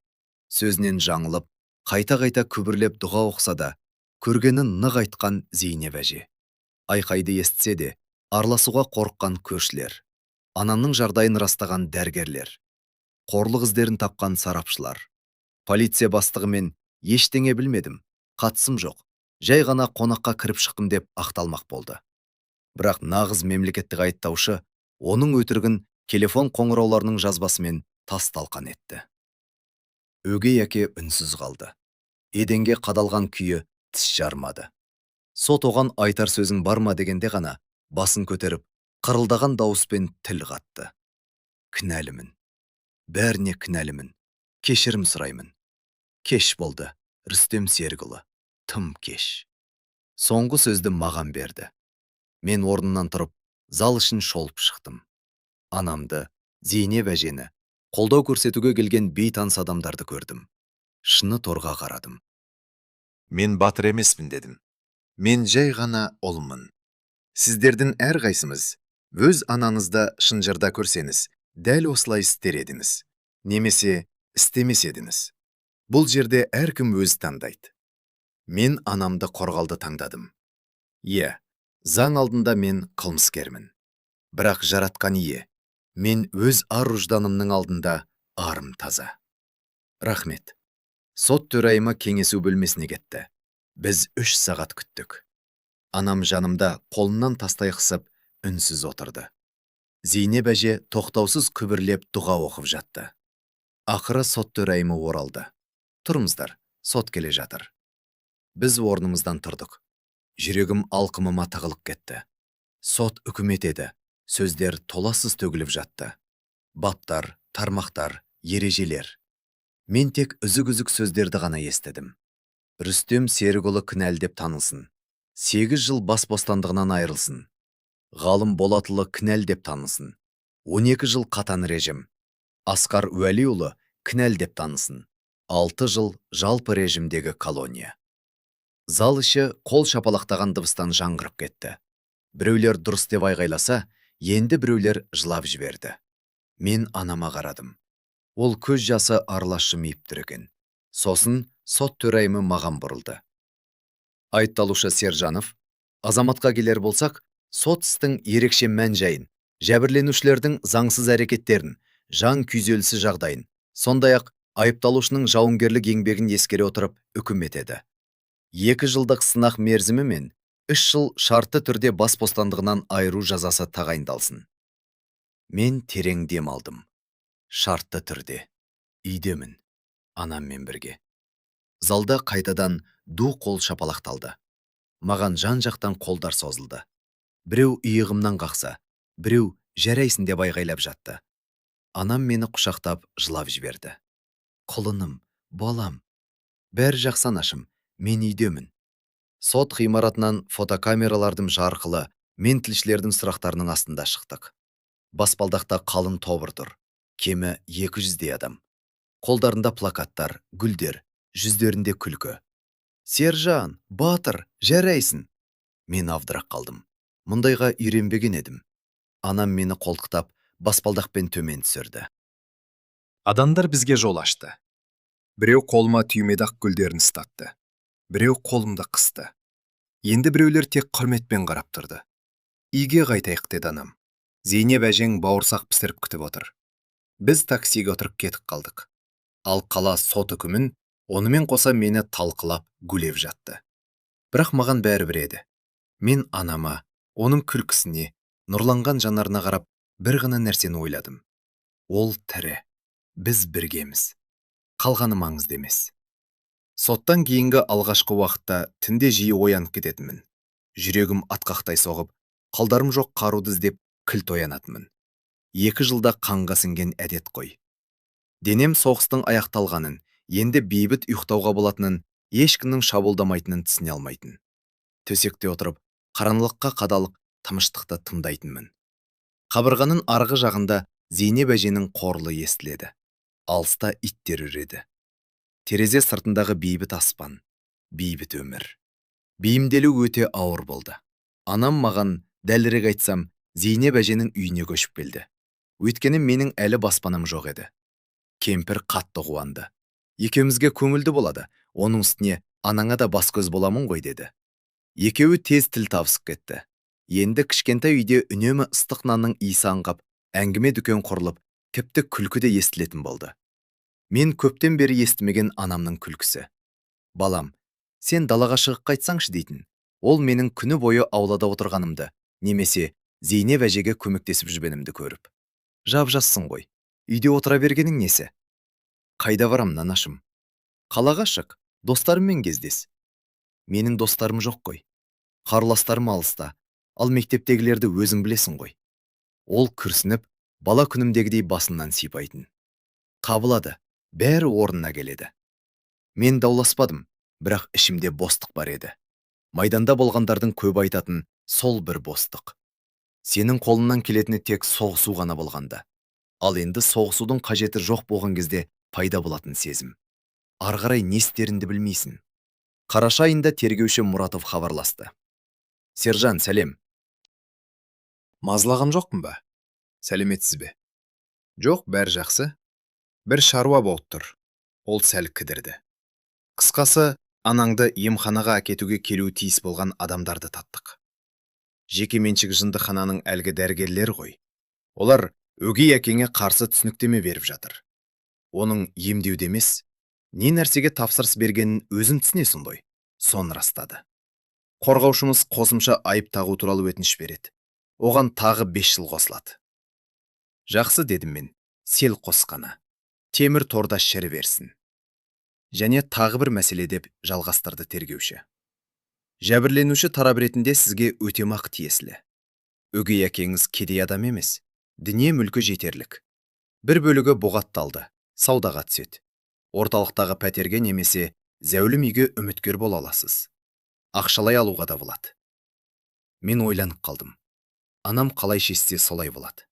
Сөзінен жаңылып, қайта-қайта күбірлеп дұға оқса да, көргенін нық айтқан Зейнеп әже. Айқайды естісе де, араласуға қорыққан көршілер, анамның жағдайын растаған дәрігерлер, қорлық іздерін тапқан сарапшылар. Полиция бастығымен ештеңе білмедім, қатысым жоқ, жай ғана қонаққа кіріп шықтым деп ақталмақ болды. Бірақ нағыз мемлекеттік айыптаушы оның өтірігін телефон қоңырауларының жазбасымен тас-талқан етті. Өгей әке үнсіз қалды. Еденге қадалған күйі тіс жармады. Сот оған айтар сөзің бар ма дегенде ғана басын көтеріп, қырылдаған дауыспен тіл қатты. Кінәлімін. Бәріне кінәлімін. Кешірім сұраймын. Кеш болды, Рүстем Серікұлы. Тым кеш. Соңғы сөзді маған берді. Мен орнымнан тұрып, зал ішін шолып шықтым. Анамды, Зейнеп әжені, қолдау көрсетуге келген бейтаныс адамдарды көрдім. Шыны торға қарадым. Мен батыр емеспін дедім. Мен жай ғана ұлмын. Сіздердің әрқайсымыз өз анаңызды шынжырда көрсеңіз, дәл осылай істер едіңіз. Немесе істемес едіңіз. Бұл жерде әркім өз таңдайды. Мен анамды қорғалды таңдадым. Иә, заң алдында мен қылмыскермін. Бірақ жаратқан ие, мен өз ар-ұжданымның алдында арым таза. Рахмет. Сот төрайымы кеңесу бөлмесіне кетті. Біз 3 сағат күттік. Анам жанымда қолынан тастай қысып, үнсіз отырды. Зейнеп әже тоқтаусыз күбірлеп дұға оқып жатты. Ақыры сот төрайымы оралды. Тұрыңыздар, сот келе жатыр. Біз орнымыздан тұрдық. Жүрегім алқымыма тығылып кетті. Сот үкімет еді. Сөздер толассыз төгіліп жатты. Баптар, тармақтар, ережелер. Мен тек үзік-үзік сөздерді ғана естідім. Рүстем Серікұлы кінәлі деп танылсын. 8 жыл бас бостандығынан айырылсын. Ғалым Болатұлы кінәлі деп танылсын. 12 жыл қатаң режим. Асқар Уәлиұлы кінәлі деп танылсын. 6 жыл жалпы режимдегі колония. Зал іші қол шапалақтаған дыбыстан жаңғырып кетті. Біреулер дұрыс деп айғайласа, енді біреулер жылап жіберді. Мен анама қарадым. Ол көз жасы аралас жымиып тұр екен. Сосын сот төрайымы маған бұрылды. Айыпталушы Сержанов, азаматқа келер болсақ, сот істің ерекше мән жайын, жәбірленушілердің заңсыз әрекеттерін, жан күйзелісі жағдайын, сондай-ақ айыпталушының жауынгерлік еңбегін ескере отырып үкім етеді. 2 жылдық сынақ мерзімі мен 3 жыл шартты түрде бас бостандығынан айыру жазасы тағайындалсын. Мен терең дем алдым. Шартты түрде. Үйдемін. Анаммен бірге. Залда қайтадан ду қол шапалақталды. Маған жан-жақтан қолдар созылды. Біреу иығымнан қақса, біреу жарайсың деп айғайлап жатты. Анам мені құшақтап жылап жіберді. Құлыным, балам. Бәрі жақсы анашым, мен үйдемін. Сот ғимаратынан фотокамералардың жарқылы мен тілшілердің сұрақтарының астында шықтық. Баспалдақта қалың тобыр тұр. Кемі 200-дей адам. Қолдарында плакаттар, гүлдер, жүздерінде күлкі. Сержан, батыр, жарайсың. Мен авдырақ қалдым. Мұндайға үйренбеген едім. Анам мені қолтықтап, баспалдақпен төмен түсірді. Адамдар бізге жол ашты. Біреу қолыма түймедақ гүлдерін ұстатты. Біреу қолымды қысты. Енді біреулер тек құрметпен қарап тұрды. Үйге қайтайық деді анам. Зейнеп әжең бауырсақ пісіріп күтіп отыр. Біз таксиге отырып кетіп қалдық. Ал қала сот үкімін онымен қоса мені талқылап гулеп жатты. Бірақ маған бәрібір еді. Мен анама, оның күлкісіне, нұрланған жанарына қарап бір ғана нәрсені ойладым. Ол тірі. Біз біргеміз. Қалғаны маңызды емес. Соттан кейінгі алғашқы уақытта түнде жиі оянып кететінмін. Жүрегім атқақтай соғып, қалдарым жоқ қаруды іздеп кілт оянатынмын. 2 жылда қанға сіңген әдет қой. Денем соғыстың аяқталғанын, енді бейбіт ұйықтауға болатынын, ешкімнің шабуылдамайтынын түсіне алмайтын. Төсекте отырып, қараңғылыққа қадалып, тыныштықты тыңдайтынмын. Қабырғаның арғы жағында Зейнеп әженің қорлы естіледі. Алыста иттер үреді. Терезе сыртындағы бейбіт аспан, бейбіт өмір. Бейімделу өте ауыр болды. Анам маған, дәлірек айтсам, Зейнеп әженің үйіне көшіп келді. Өйткені менің әлі баспанам жоқ еді. Кемпір қатты қуанды. Екеумізге көңілді болады, оның үстіне анаңа да бас көз боламын ғой деді. Екеуі тез тіл табысып кетті. Енді кішкентай үйде үнемі ыстық нанның иісі аңғап, әңгіме дүкен құрылып, тіпті күлкі де естілетін болды. Мен көптен бері естімеген анамның күлкісі. Балам, сен далаға шығып қайтсаңшы дейтін. Ол менің күні бойы аулада отырғанымды, немесе Зейнеп әжеге көмектесіп жүргенімді көріп. Жап-жассың ғой. Үйде отыра бергенің несі? Қайда барам, нанашым? Қалаға шық, достарыммен кездес. Менің достарым жоқ қой. Қарыластарым алыста, ал мектептегілерді өзің білесің ғой. Ол күрсініп, бала күнімдегідей басынан сипайтын. Қабылады, бәрі орнына келеді. Мен дауласпадым, бірақ ішімде бостық бар еді. Майданда болғандардың көп айтатын сол бір бостық. Сенің қолыңнан келетіні тек соғысу ғана болғанда. Ал енді соғысудың қажеті жоқ болған кезде пайда болатын сезім. Арғарай не істерінді білмейсің. Қараша айында тергеуші Мұратов хабарласты. Сержан, сәлем. Мазлаған жоқпын ба? Сәлеметсіз бе? Жоқ, бәрі жақсы. Бір шаруа болып тұр. Ол сәл кідірді. Қысқасы, анаңды емханаға әкетуге келуі тиіс болған адамдарды таттық. Жеке меншік жындыхананың әлгі дәрігерлер ғой. Олар өгей әкеңе қарсы түсініктеме беріп жатыр. Оның емдеуде емес, не нәрсеге тапсырыс бергенін өзің түсінесің ғой. Соны растады. Қорғаушымыз қосымша айып тағу туралы өтініш береді. Оған тағы 5 жыл қосылады. Жақсы, дедім мен, сел қосқана. Темір торда шірі берсін. Және тағы бір мәселе деп жалғастырды тергеуші. Жәбірленуші тарап ретінде сізге өтемақы тиесілі. Өгей әкеңіз кедей адам емес, дүние мүлкі жетерлік. Бір бөлігі бұғатталды, саудаға түседі. Орталықтағы пәтерге немесе зәулім үйге үміткер бола аласыз. Ақшалай алуға да болады. Мен ойланып қалдым. Анам қалай шешсе солай болады.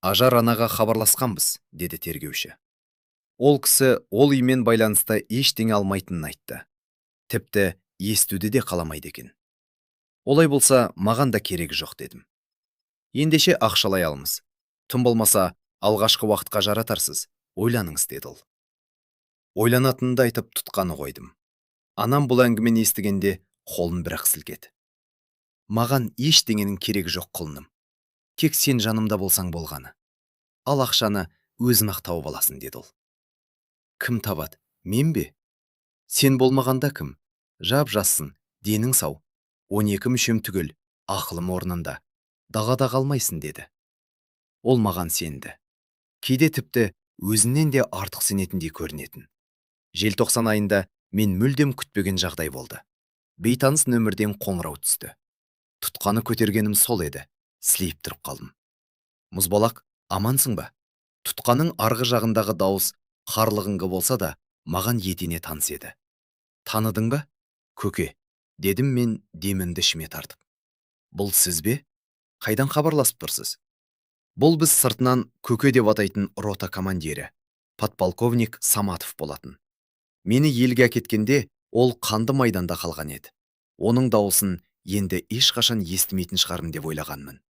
Ажар анаға хабарласқанбыз, деді тергеуші. Ол кісі ол үймен байланысты ештеңе алмайтынын айтты. Тіпті естуді де қаламайды екен. Олай болса, маған да керегі жоқ дедім. Ендеше ақшалай алыңыз. Тым болмаса, алғашқы уақытқа жаратарсыз. Ойланыңыз, деді ол. Ойланатынды айтып тұтқаны қойдым. Анам бұл әңгімені естігенде қолын бірақ сілкеді. Маған ештеңенің керегі жоқ құлыным. Тек сен жанымда болсаң болғаны. Ал ақшаны өзің-ақ тауып аласың, деді ол. Кім табады? Мен бе? Сен болмағанда кім? Жап-жассың, денің сау. 12 мүшем түгел, ақылым орнында. Дағада қалмайсың, деді. Ол маған сенді. Кейде тіпті өзінен де артық сенетіндей көрінетін. Желтоқсан айында мен мүлдем күтпеген жағдай болды. Бейтаныс нөмірден қоңырау түсті. Тұтқаны көтергенім сол еді. Сілейіп тұрып қалдым. Мұзбалақ, амансың ба? Тұтқаның арғы жағындағы дауыс қарлығыңғы болса да, маған етене таныс еді. Таныдың ба? Көке, дедім мен демімді ішіме тартып. Бұл сіз бе? Қайдан хабарласып тұрсыз? Бұл біз сыртынан көке деп атайтын рота командирі, подполковник Саматов болатын. Мені елге әкеткенде ол қанды майданда қалған еді. Оның дауысын енді ешқашан естімейтін шығармын деп ойлағанмын.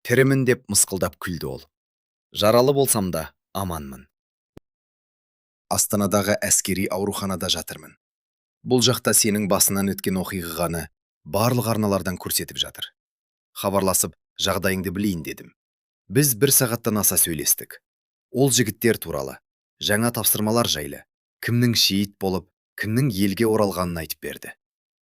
Тірімін деп мысқылдап күлді ол. Жаралы болсам да аманмын. Астанадағы әскери ауруханада жатырмын. Бұл жақта сенің басынан өткен оқиғаны барлық арналардан көрсетіп жатыр. Хабарласып, жағдайыңды білейін дедім. Біз 1 сағаттан аса сөйлестік. Ол жігіттер туралы, жаңа тапсырмалар жайлы, кімнің шейіт болып, кімнің елге оралғанын айтып берді.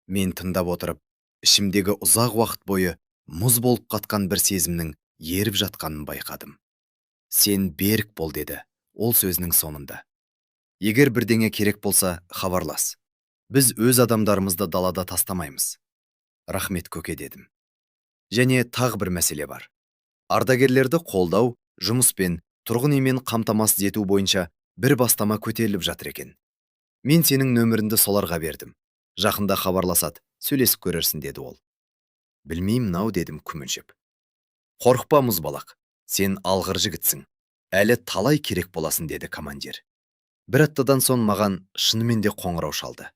Мен тыңдап отырып, ішімдегі ұзақ уақыт бойы мұз болып қатқан бір сезімнің еріп жатқанын байқадым. Сен берік бол, деді ол сөзінің соңында. Егер бірдеңе керек болса, хабарлас. Біз өз адамдарымызды далада тастамаймыз. Рахмет көке, дедім. Және тағы бір мәселе бар. Ардагерлерді қолдау, жұмыспен, тұрғын үймен қамтамасыз ету бойынша бір бастама көтеріліп жатыр екен. Мен сенің нөміріңді соларға бердім. Жақында хабарласады, сөйлесіп көрерсің, деді ол. Білмеймін ау, дедім күмілжіп. Қорықпа мұзбалақ, сен алғыр жігітсің. Әлі талай керек боласың, деді командир. Бір аптадан соң маған шынымен де қоңырау шалды.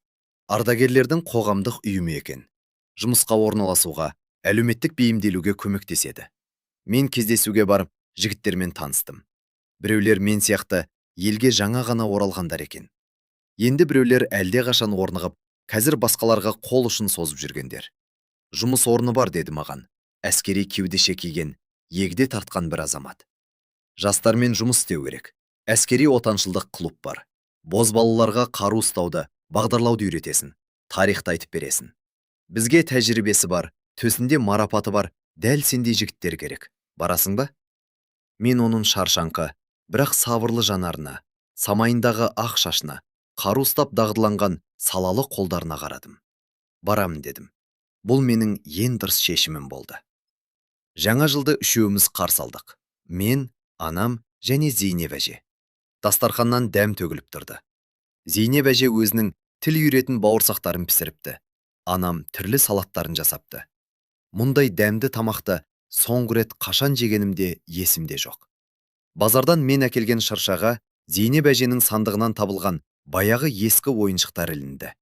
Ардагерлердің қоғамдық ұйымы екен. Жұмысқа орналасуға, әлеуметтік бейімделуге көмектеседі. Мен кездесуге барып, жігіттермен таныстым. Біреулер мен сияқты елге жаңа ғана оралғандар екен. Енді біреулер әлде қашан орнығып, қазір басқаларға қол ұшын созып жүргендер. Жұмыс орны бар, деді маған. Әскери кеудеше киген, егде тартқан бір азамат. Жастармен жұмыс істеу керек. Әскери отаншылдық клуб бар. Бозбалаларға қару ұстауды, бағдарлауды үйретесін. Тарихты айтып бересін. Бізге тәжірибесі бар, төсінде марапаты бар, дәл сендей жігіттер керек. Барасың ба? Мен оның шаршаңқы, бірақ сабырлы жанарына, самайындағы ақ шашына, қару ұстап дағдыланған салалы қолдарына қарадым. Барамын, дедім. Бұл менің ең дұрыс шешімім болды. Жаңа жылды үшеуміз қарсы алдық. Мен, анам және Зейнеп әже. Дастарханнан дәм төгіліп тұрды. Зейнеп әже өзінің тіл үйретін бауырсақтарын пісіріпті. Анам түрлі салаттарын жасапты. Мұндай дәмді тамақты соңғы рет қашан жегенімде есімде жоқ. Базардан мен әкелген шыршаға Зейнеп әженің сандығынан табылған баяғы ескі ойыншықтар ілінді.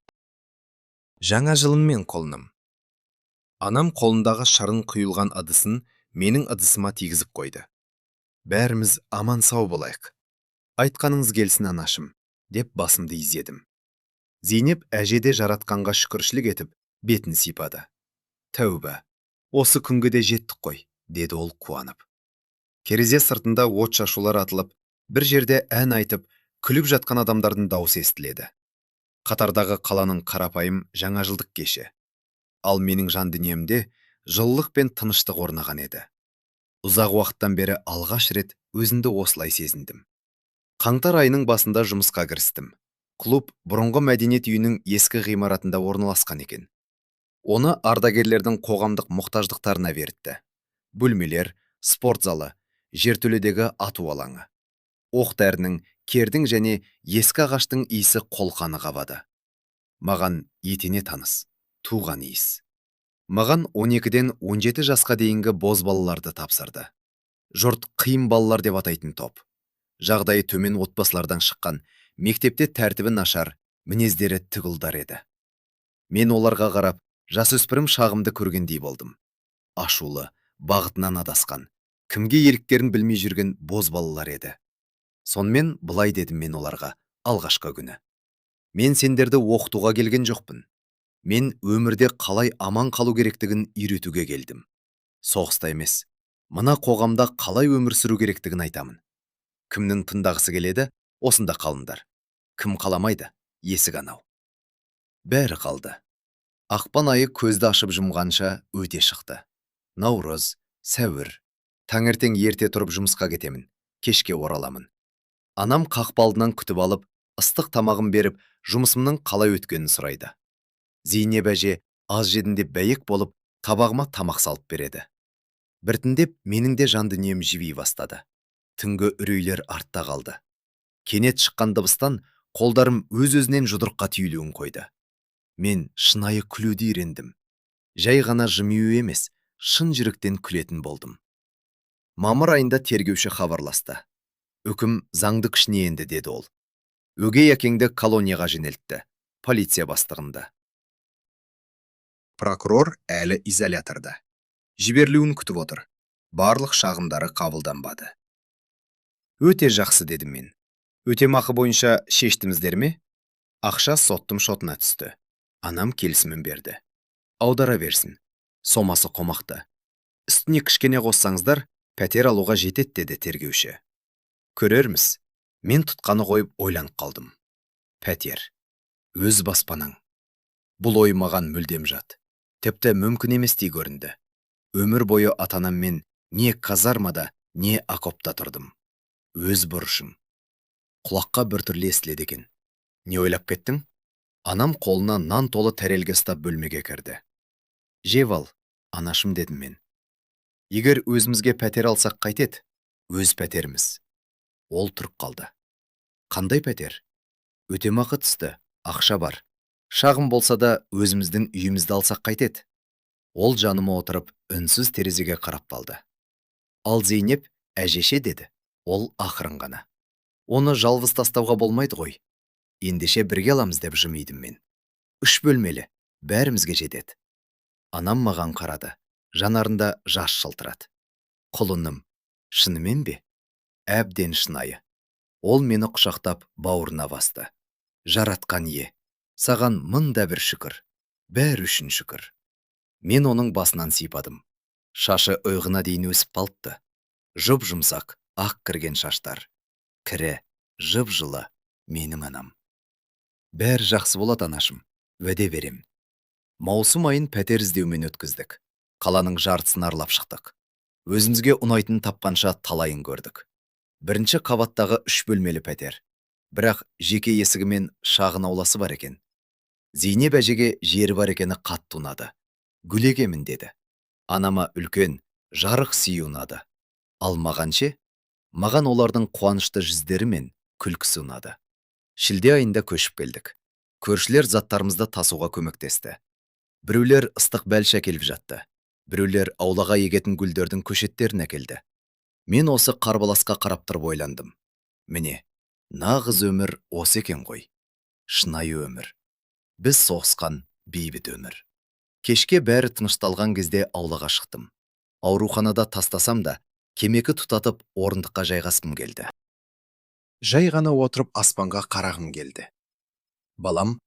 Жаңа жылыммен құлыным. Анам қолындағы шарын құйылған ыдысын менің ыдысыма тигізіп қойды. Бәріміз аман сау болайық. Айтқаныңыз келсін, анашым, деп басымды изедім. Зейнеп әжеде жаратқанға шүкіршілік етіп, бетін сипады. Тәуба, осы күнге де жеттік қой, деді ол қуанып. Терезе сыртында от шашулар атылып, бір жерде ән айтып, күліп жатқан адамдардың дауысы естіледі. Қатардағы қаланың қарапайым жаңа жылдық кеші. Ал менің жан дүниемде жылылық пен тыныштық орнаған еді. Ұзақ уақыттан бері алғаш рет өзімді осылай сезіндім. Қаңтар айының басында жұмысқа кірістім. Клуб бұрынғы мәдениет үйінің ескі ғимаратында орналасқан екен. Оны ардагерлердің қоғамдық мұқтаждықтарына берітті. Бөлмелер, спорт залы, жертөледегі ату алаңы. Оқ-дәрінің, кердің және ескі ағаштың иісі қолқаны қабады. Маған етене таныс, туған иіс. Маған 12-ден 17 жасқа дейінгі бозбалаларды тапсырды. Жұрт қиын балалар деп атайтын топ. Жағдайы төмен отбасылардан шыққан, мектепте тәртібі нашар, мінездері түгілдар еді. Мен оларға қарап, жасөспірім шағымды көргендей болдым. Ашулы, бағытынан адасқан, кімге еріктерін білмей жүрген бозбалалар еді. Сонымен былай дедім мен оларға алғашқы күні. Мен сендерді оқытуға келген жоқпын. Мен өмірде қалай аман қалу керектігін үйретуге келдім. Соғыста емес, мына қоғамда қалай өмір сүру керектігін айтамын. Кімнің тыңдағысы келеді, осында қалыңдар. Кім қаламайды, есік анау. Бәрі қалды. Ақпан айы көзді ашып жұмғанша өте шықты. Наурыз, сәуір. Таңертең ерте тұрып жұмысқа кетемін. Кешке ораламын. Анам қақпалдынан күтіп алып, ыстық тамағын беріп, жұмысымның қалай өткенін сұрайды. Зейнеп әже аз жедім деп бәйек болып, табағыма тамақ салып береді. Біртіндеп менің де жан дүнием жиби бастады. Түнгі үрейлер артта қалды. Кенет шыққан дыбыстан қолдарым өз-өзінен жұдырыққа түйілуін қойды. Мен шынайы күлуді үйрендім. Жай ғана жымию емес, шын жүректен күлетін болдым. Мамыр айында тергеуші хабарласты. Үкім заңды күшіне енді, деді ол. Өгей әкеңді колонияға жөнелтті. Полиция бастығында. Прокурор әлі изоляторда. Жіберілуін күтіп отыр. Барлық шағымдары қабылданбады. Өте жақсы, дедім мен. Өтемақы бойынша шештіңіздер ме? Ақша соттың шотына түсті. Анам келісімін берді. Аудара берсін. Сомасы қомақты. Үстіне кішкене қоссаңыздар, пәтер алуға жетеді, деді тергеуші. Көрерміз. Мен тұтқаны қойып ойланып қалдым. Пәтер. Өз баспанаң. Бұл ой маған мүлдем жат. Тіпті мүмкін еместей көрінді. Өмір бойы атанаммен не казармада, не окопта тұрдым. Өз бұрышым. Құлаққа біртүрлі естіледі екен. Не ойлап кеттің? Анам қолына нан толы тәрелге ұстап бөлмеге кірді. Жеп ал, анашым, дедім мен. Егер өзімізге пәтер алсақ қайтеді? Өз пәтеріміз. Ол тұрып қалды. Қандай пәтер? Өтемақы түсті, ақша бар. Шағым болса да өзіміздің үйімізді алсақ қайтеді? Ол жаныма отырып, үнсіз терезеге қарап қалды. Ал Зейнеп, әжеше, деді. Ол ақырын ғана. Оны жалғыз тастауға болмайды ғой. Ендеше бірге аламыз, деп жымидым мен. 3 бөлмелі, бәрімізге жетеді. Анам маған қарады. Жанарында жас шылтырады. Құлыным, шынымен бе? Әбден шынайы. Ол мені құшақтап бауырына басты. Жаратқан ие, саған мыңда бір шүкір. Бәрі үшін шүкір. Мен оның басынан сипадым. Шашы ұйғына дейін өсіп қалыпты. Жұп-жұмсақ, ақ кірген шаштар. Кірі, жып-жылы, менің анам. Бәрі жақсы болады, анашым. Уәде берем. Маусым айын пәтер іздеумен өткіздік. Қаланың жартысын аралап шықтық. Өзімізге ұнайтын тапқанша талайын көрдік. Бірінші қабаттағы 3 бөлмелі пәтер. Бірақ жеке есігімен шағын ауласы бар екен. Зейнеп әжеге жері бар екені қатты ұнады. Гүлегемін, деді. Анама үлкен, жарық сүй ұнады. Ал маған ше? Маған олардың қуанышты жүздері мен күлкісі ұнады. Шілде айында көшіп келдік. Көршілер заттарымызды тасуға көмектесті. Біреулер ыстық бәліш әкеліп жатты. Біреулер аулаға егетін гүлдердің көшеттерін әкелді. Мен осы қарбаласқа қарап тұрып ойландым. Міне, нағыз өмір осы екен ғой. Шынайы өмір. Біз соғысқан бейбіт өмір. Кешке бәрі тынышталған кезде аулаға шықтым. Ауруханада тастасам да, кемекі тұтатып орындыққа жайғасқым келді. Жай ғана отырып аспанға қарағым келді. Балам,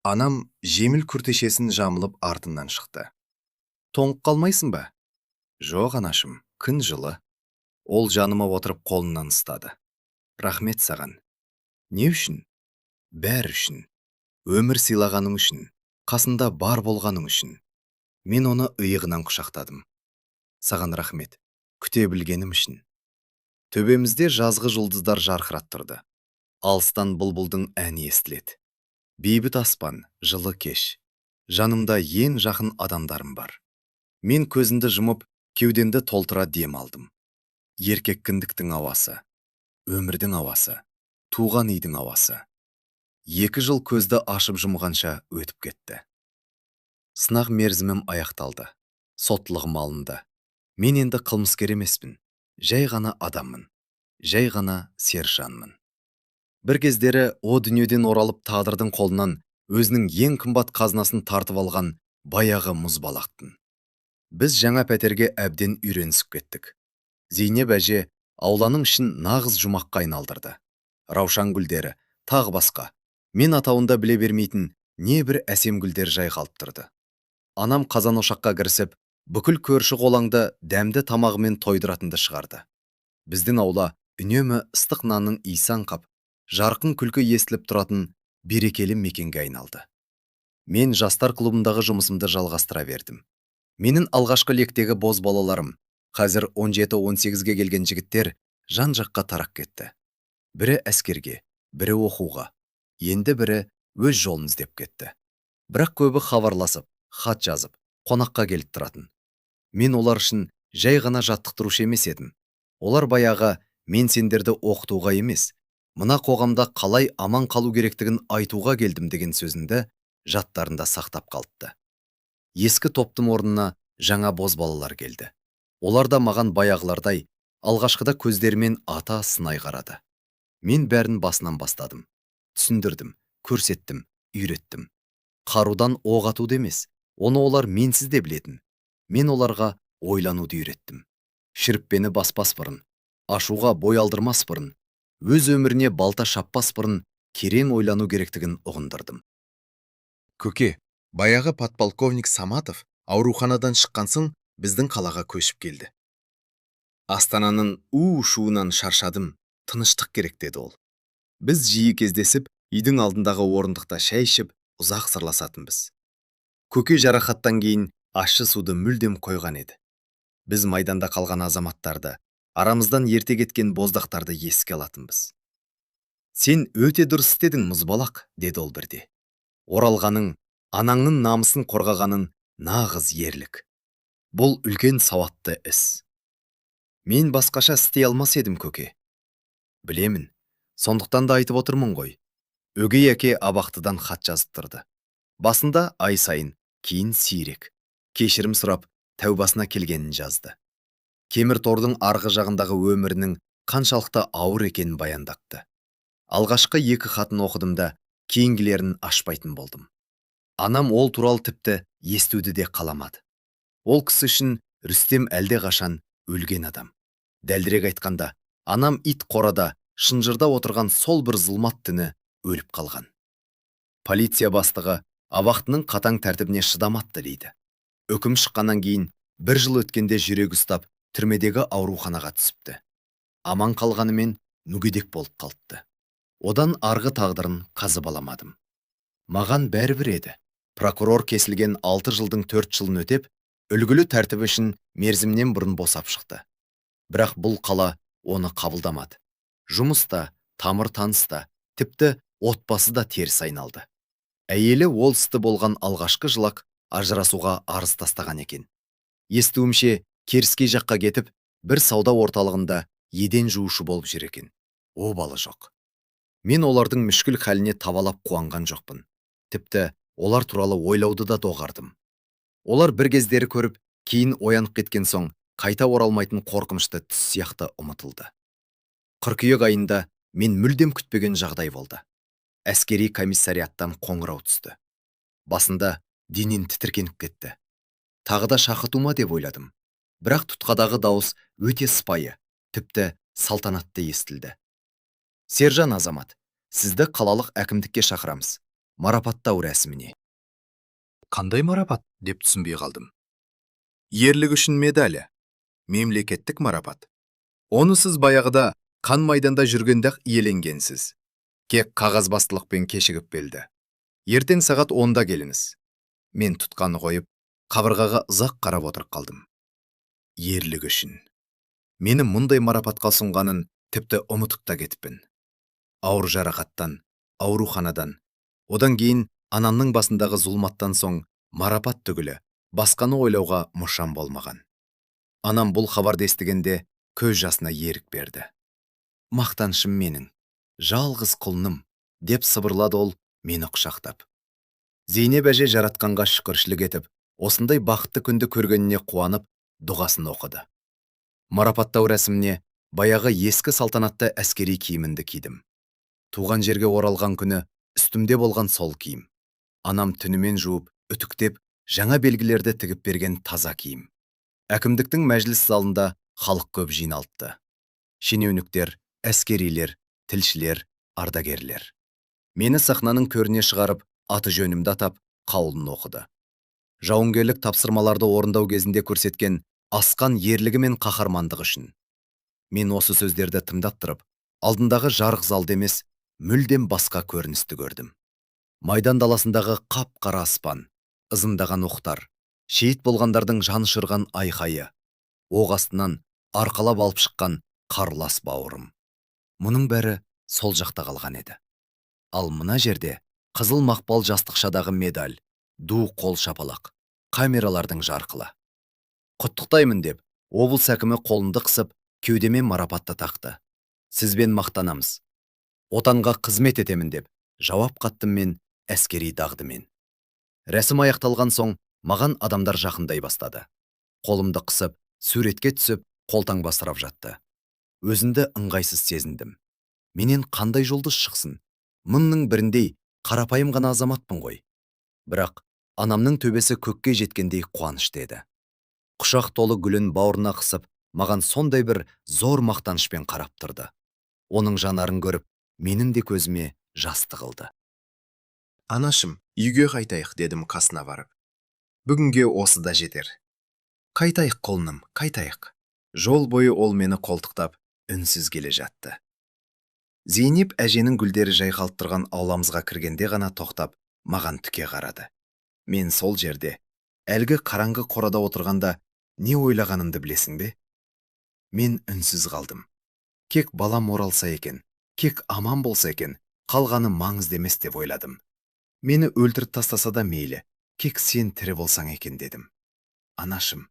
анам жеңіл күртешесін жамылып артынан шықты. Тоңып қалмайсың ба? Жоқ, анашым, күн жылы. Ол жаныма отырып қолынан ұстады. Рахмет саған. Не үшін? Бәрі үшін. Өмір сыйлағаның үшін. Қасында бар болғаның үшін. Мен оны иығынан құшақтадым. Саған рахмет. Күте білгенім үшін. Төбемізде жазғы жұлдыздар жарқырап тұрды. Алыстан бұлбұлдың әні естіледі. Бейбіт аспан, жылы кеш. Жанымда ең жақын адамдарым бар. Мен көзімді жұмып, кеудемді толтыра дем алдым. Еркек кіндіктің ауасы, өмірдің ауасы, туған үйдің ауасы. 2 жыл көзді ашып жұмғанша өтіп кетті. Сынақ мерзімім аяқталды. Соттылығым алынды. Мен енді қылмыскер емеспін. Жай ғана адаммын. Жай ғана сержанмын. Бір кездері о дүниеден оралып тағдырдың қолынан өзінің ең қымбат қазынасын тартып алған баяғы мұзбалақтын. Біз жаңа пәтерге әбден үйренісіп кеттік. Зейнеп әже ауланың ішін нағыз жұмаққа айналдырды. Раушан гүлдері, тағы басқа. Мен атауында біле бермейтін не бір әсем гүлдер жайқалып тұрды. Анам қазан ошаққа кірісіп, бүкіл көрші қолаңды дәмді тамағымен тойдыратынды шығарды. Біздің аула үнемі ыстық нанның иісі аңқап, жарқын күлкі естіліп тұратын берекелі мекенге айналды. Мен жастар клубындағы жұмысымды жалғастыра бердім. Менің алғашқы лектегі боз балаларым, қазір 17-18-ге келген жігіттер жан-жаққа тарап кетті. Бірі әскерге, бірі оқуға, енді бірі өз жолын іздеп кетті. Бірақ көбі хабарласып, хат жазып, қонаққа келіп тұратын. Мен олар үшін жай ғана жаттықтырушы емес едім. Олар баяғы мен сендерді оқытуға емес, мына қоғамда қалай аман қалу керектігін айтуға келдім деген сөзінді жаттарында сақтап қалыпты. Ескі топтың орнына жаңа боз балалар келді. Олар да маған баяғылардай алғашқыда көздерімен ата сынай қарады. Мен бәрін басынан бастадым. Түсіндірдім, көрсеттім, үйреттім. Қарудан оқ атуды емес, оны олар менсіз де білетін. Мен оларға ойлануды үйреттім. Шіріппені баспас бұрын, ашуға бой алдырмас бұрын, өз өміріне балта шаппас бұрын керең ойлану керектігін ұғындырдым. Көке, баяғы подполковник Саматов ауруханадан шыққан соң біздің қалаға көшіп келді. Астананың у-шуынан шаршадым, тыныштық керек деді ол. Біз жиі кездесіп, үйдің алдындағы орындықта шәй ішіп, ұзақ сырласатынбыз. Көке жарақаттан кейін ащы суды мүлдем қойған еді. Біз майданда қалған азаматтарды, арамыздан ерте кеткен боздақтарды еске алатынбыз. Сен өте дұрыс істедің, мұзбалақ, деді ол бірде. Оралғаның, анаңның намысын қорғағаның нағыз ерлік. Бұл үлкен сауатты іс. Мен басқаша істей алмас едім, көке. Білемін, сондықтан да айтып отырмын ғой. Өгей әке абақтыдан хат жазып тұрды. Басында ай сайын, кейін сирек. Кешірім сұрап, тәубасына келгенін жазды. Кемір тордың арғы жағындағы өмірінің қаншалықты ауыр екенін баяндапты. Алғашқы 2 хатын оқыдым да, кейінгілерін ашпайтын болдым. Анам ол туралы тіпті естуді де қаламады. Ол кісі үшін Рүстем әлде қашан өлген адам. Дәлірек айтқанда, анам ит қорада, шынжырда отырған сол бір зұлмат түні өліп қалған. Полиция бастығы абақтының қатаң тәртібіне шыдаматты дейді. Үкім шыққаннан кейін 1 жыл өткенде жүрегі ұстап, түрмедегі ауруханаға түсіпті. Аман қалғанымен мүгедек болып қалыпты. Одан арғы тағдырын қазып аламадым. Маған бәрібір еді. Прокурор кесілген 6 жылдың 4 жылын өтеп, үлгілі тәртібі үшін мерзімнен бұрын босап шықты. Бірақ бұл қала оны қабылдамады. Жұмыста, тамыр таныста, тіпті отбасы да теріс айналды. Әйелі ол істі болған алғашқы жылақ ажырасуға арыз тастаған екен. Естуімше, керіскей жаққа кетіп, бір сауда орталығында еден жуушы болып жүр екен. Обалы жоқ. Мен олардың мүшкіл хәліне табалап қуанған жоқпын. Тіпті олар туралы ойлауды да доғардым. Олар бір кездері көріп, кейін оянып кеткен соң, қайта оралмайтын қорқынышты түс сияқты ұмытылды. Қыркүйек айында мен мүлдем күтпеген жағдай болды. Әскери комиссариаттан қоңырау түсті. Басында денем тітіркеніп кетті. Тағы да шақыртума деп ойладым. Бірақ тұтқадағы дауыс өте сыпайы, тіпті салтанатты естілді. Сержан Азамат, сізді қалалық әкімдікке шақырамыз. Марапаттау рәсіміне. Қандай марапат деп түсінбей қалдым. Ерлік үшін медалі. Мемлекеттік марапат. Оны сіз баяғыда қан майданда жүргенде-ақ иеленгенсіз. Кек қағазбастылықпен кешігіп келді. Ертең сағат 10-да келіңіз. Мен тұтқаны қойып, қабырғаға ұзақ қарап отырып қалдым. Ерлік үшін. Мені мұндай марапатқа ұсынғанын тіпті ұмытып та кетіппін. Ауыр жарақаттан, ауруханадан, одан кейін анамның басындағы зұлматтан соң марапат түгілі, басқаны ойлауға мұшам болмаған. Анам бұл хабарды естігенде көз жасына ерік берді. Мақтаншым менің, жалғыз құлыным, деп сыбырлады ол мені құшақтап. Зейнеп әже жаратқанға шүкіршілік етіп, осындай бақытты күнді көргеніне қуанып, дұғасын оқыды. Марапаттау рәсіміне баяғы ескі салтанатты әскери киімімді кидім. Туған жерге оралған күні үстімде болған сол киім. Анам түнімен жуып, үтіктеп, жаңа белгілерді тігіп берген таза киім. Әкімдіктің мәжіліс залында халық көп жиналыпты. Шенеуніктер, әскерилер, тілшілер, ардагерлер. Мені сахнаның көріне шығарып, аты жөнімді атап қаулын оқыды. Жауынгерлік тапсырмаларды орындау кезінде көрсеткен асқан ерлігі мен қаһармандығы үшін. Мен осы сөздерді тыңдап тұрып, алдындағы жарық залды емес, мүлдем басқа көріністі көрдім. Майдан даласындағы қап-қара аспан, ызыңдаған оқтар, шейіт болғандардың жаны шырған айқайы, оқ астынан арқалап алып шыққан қарлас бауырым. Мұның бәрі сол жақта қалған еді. Ал мына жерде қызыл мақпал жастықшадағы медаль, ду қол шапалақ, камералардың жарқылы. Құттықтаймын деп, облыс әкімі қолымды қысып, кеудеме марапатты тақты. Сізбен мақтанамыз. Отанға қызмет етемін деп, жауап қаттым мен әскери дағдымен. Рәсім аяқталған соң, маған адамдар жақындай бастады. Қолымды қысып, суретке түсіп, қолтаңба сұрап жатты. Өзімді ыңғайсыз сезіндім. Менен қандай жұлдыз шықсын? Мыңның біріндей қарапайым ғана азаматпын ғой. Бірақ анамның төбесі көкке жеткендей қуанышты еді. Құшақ толы гүлін бауырына қысып, маған сондай бір зор мақтанышпен қарап тұрды. Оның жанарын көріп, менің де көзіме жас тығылды. Анашым, үйге қайтайық, дедім қасына барып. Бүгінге осы да жетер. Қайтайық құлыным, қайтайық. Жол бойы ол мені қолтықтап, үнсіз келе жатты. Зейнеп әженің гүлдері жайқалып тұрған ауламызға кіргенде ғана тоқтап, маған түке қарады. Мен сол жерде, әлгі қараңғы қорада отырғанда, не ойлағанымды білесің бе? Мен үнсіз қалдым. Кек балам оралса екен, кек аман болса екен, қалғаны маңызды емес деп ойладым. Мені өлтіріп тастаса да мейлі, кек сен тірі болсаң екен дедім. Анашым.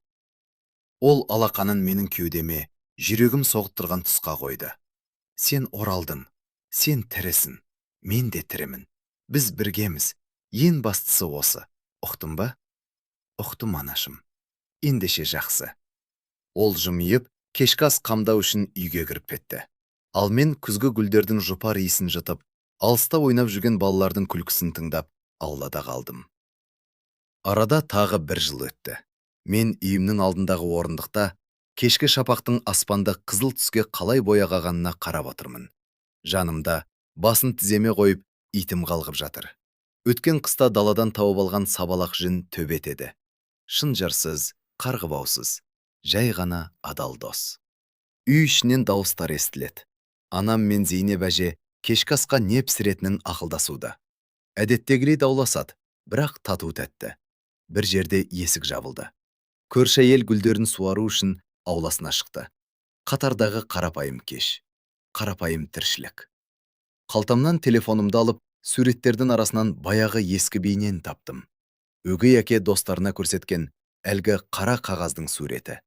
Ол алақанын менің кеудеме, жүрегім соғып тұрған тұсқа қойды. Сен оралдың, сен тірісің, мен де тірімін. Біз біргеміз, ең бастысы осы. Ұқтың ба? Ұқтым, анашым. Ендеше жақсы. Ол жымиып, кешкі ас қамдау үшін үйге кіріп кетті. Ал мен күзгі гүлдердің жұпар иісін жұтып, алыста ойнап жүрген балалардың күлкісін тыңдап, аулада қалдым. Арада тағы бір жыл өтті. Мен үйімнің алдындағы орындықта кешкі шапақтың аспанды қызыл түске қалай бояғанына қарап отырмын. Жанымда басын тіземе қойып, итім қалғып жатыр. Өткен қыста даладан тауып алған сабалақ жүн төбет еді. Шынжырсыз, қарғыбаусыз, жай ғана адал дос. Үй ішінен дауыстар естіледі. Анам мен Зейнеп әже кешкі асқа не пісіретінін ақылдасуда. Әдеттегідей дауласады, бірақ тату тәтті. Бір жерде есік жабылды. Көрші әйел гүлдерін суару үшін ауласына шықты. Қатардағы қарапайым кеш, қарапайым тіршілік. Қалтамнан телефонымды алып, суреттердің арасынан баяғы ескі бейнен таптым. Өгей әке достарына көрсеткен әлгі қара қағаздың суреті.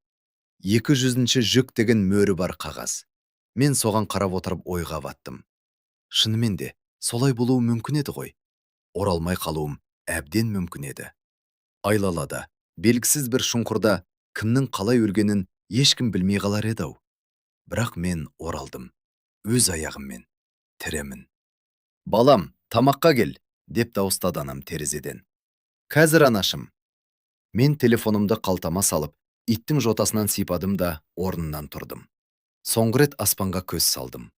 200-ші жүк деген мөрі бар қағаз. Мен соған қарап отырып ойға баттым. Шынымен де, солай болуы мүмкін еді ғой. Оралмай қалуым әбден мүмкін еді. Айлалада, белгісіз бір шұңқырда кімнің қалай өлгенін ешкім білмей қалар еді-ау. Бірақ мен оралдым. Өз аяғыммен, тірімін. Балам, тамаққа кел, деп дауыстады анам терезеден. Қазір, анашым. Мен телефонымды қалтама салып, иттің жотасынан сипадым да орнынан тұрдым. Соңғы рет аспанға көз салдым.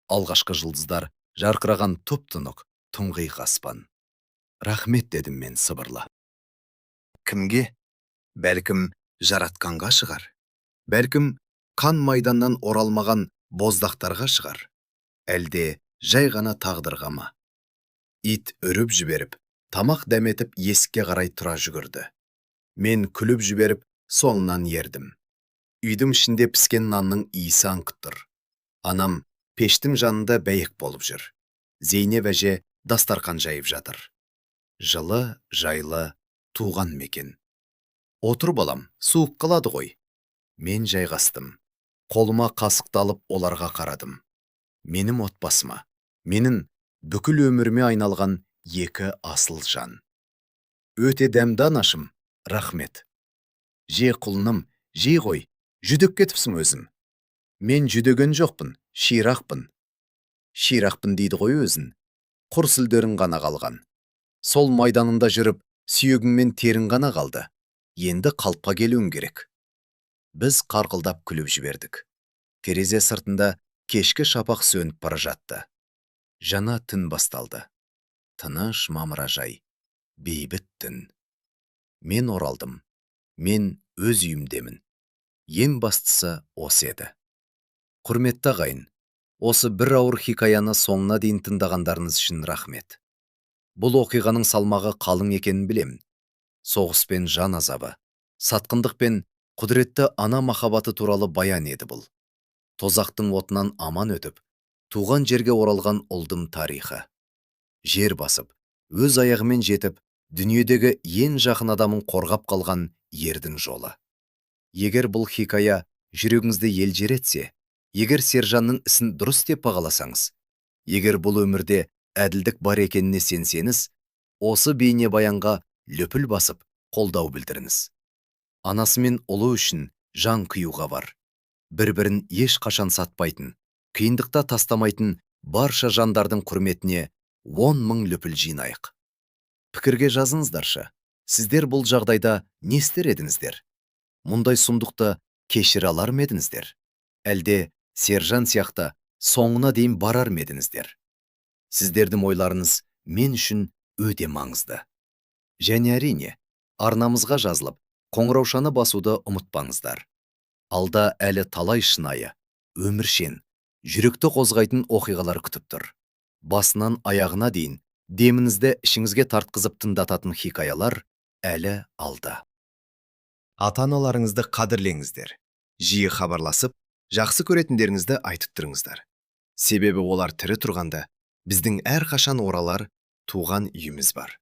Алғашқы жұлдыздар жарқыраған тұп-тұнық, тұңғиық аспан. Рахмет, дедім мен сыбырлы. Кімге? Бәлкім жаратқанға шығар. Бәлкім қан майданнан оралмаған боздақтарға шығар. Әлде жай ғана тағдырға ма? Ит үріп жіберіп, тамақ дәметіп есікке қарай тұра жүгірді. Мен күліп жіберіп, соңынан ердім. Үйдің ішінде піскен нанның иісі аңқып тұр. Анам пештің жанында бәйек болып жүр. Зейнеп әже дастарқан жайып жатыр. Жылы, жайлы, туған мекен. Отыр балам, суық қалады ғой. Мен жайғастым. Қолыма қасықты алып оларға қарадым. Менің отбасыма, менің бүкіл өміріме айналған екі асыл жан. Өте дәмді, анашым, рахмет. Же құлыным, же ғой, жүдеп кетіпсің өзім. Мен жүдеген жоқпын, ширақпын. Ширақпын дейді ғой өзін. Құр сүлдерің ғана қалған. Сол майданында жүріп, сүйегіңмен терің ғана қалды. Енді қалыпқа келуің керек. Біз қарқылдап күліп жібердік. Терезе сыртында кешкі шапақ сөніп бара жатты. Жаңа түн басталды. тыныш мамыражай, бейбіт түн. Мен оралдым. Мен өз үйімдемін. Ең бастысы осы еді. Құрметті ағайын, осы бір ауыр хикаяны соңына дейін тыңдағандарыңыз үшін рахмет. Бұл оқиғаның салмағы қалың екенін білем. Соғыс пен жан азабы, сатқындық пен құдіретті ана махаббаты туралы баян еді бұл. Тозақтың отынан аман өтіп, туған жерге оралған ұлдың тарихы. Жер басып, өз аяғымен жетіп, дүниедегі ең жақын адамын қорғап қалған ердің жолы. Егер бұл хикая жүрегіңізді елжіретсе, егер сержанның ісін дұрыс деп бағаласаңыз, егер бұл өмірде әділдік бар екеніне сенсеңіз, осы бейнебаянға лүпіл басып, қолдау білдіріңіз. Анасы мен ұлы үшін жан қиюға бар. Бір-бірін еш қашан сатпайтын, қиындықта тастамайтын барша жандардың құрметіне 10 000 лүпіл жинайық. Пікірге жазыңыздаршы, сіздер бұл жағдайда не істер едіңіздер? Мұндай сұмдықты кешіре алар ма едіңіздер? Әлде сержан сияқты соңына дейін барар ма едіңіздер? Сіздердің ойларыңыз мен үшін өте маңызды. Және әрине, арнамызға жазылып, қоңыраушаны басуды ұмытпаңыздар. Алда әлі талай шынайы, өміршең, жүректі қозғайтын оқиғалар күтіп тұр. Басынан аяғына дейін деміңізді ішіңізге тартқызып тыңдататын хикаялар әлі алда. Ата-аналарыңызды қадірлеңіздер. Жиі хабарласып, жақсы көретіндеріңізді айтып тұрыңыздар. Себебі олар тірі тұрғанда, біздің әрқашан оралар туған үйіміз бар.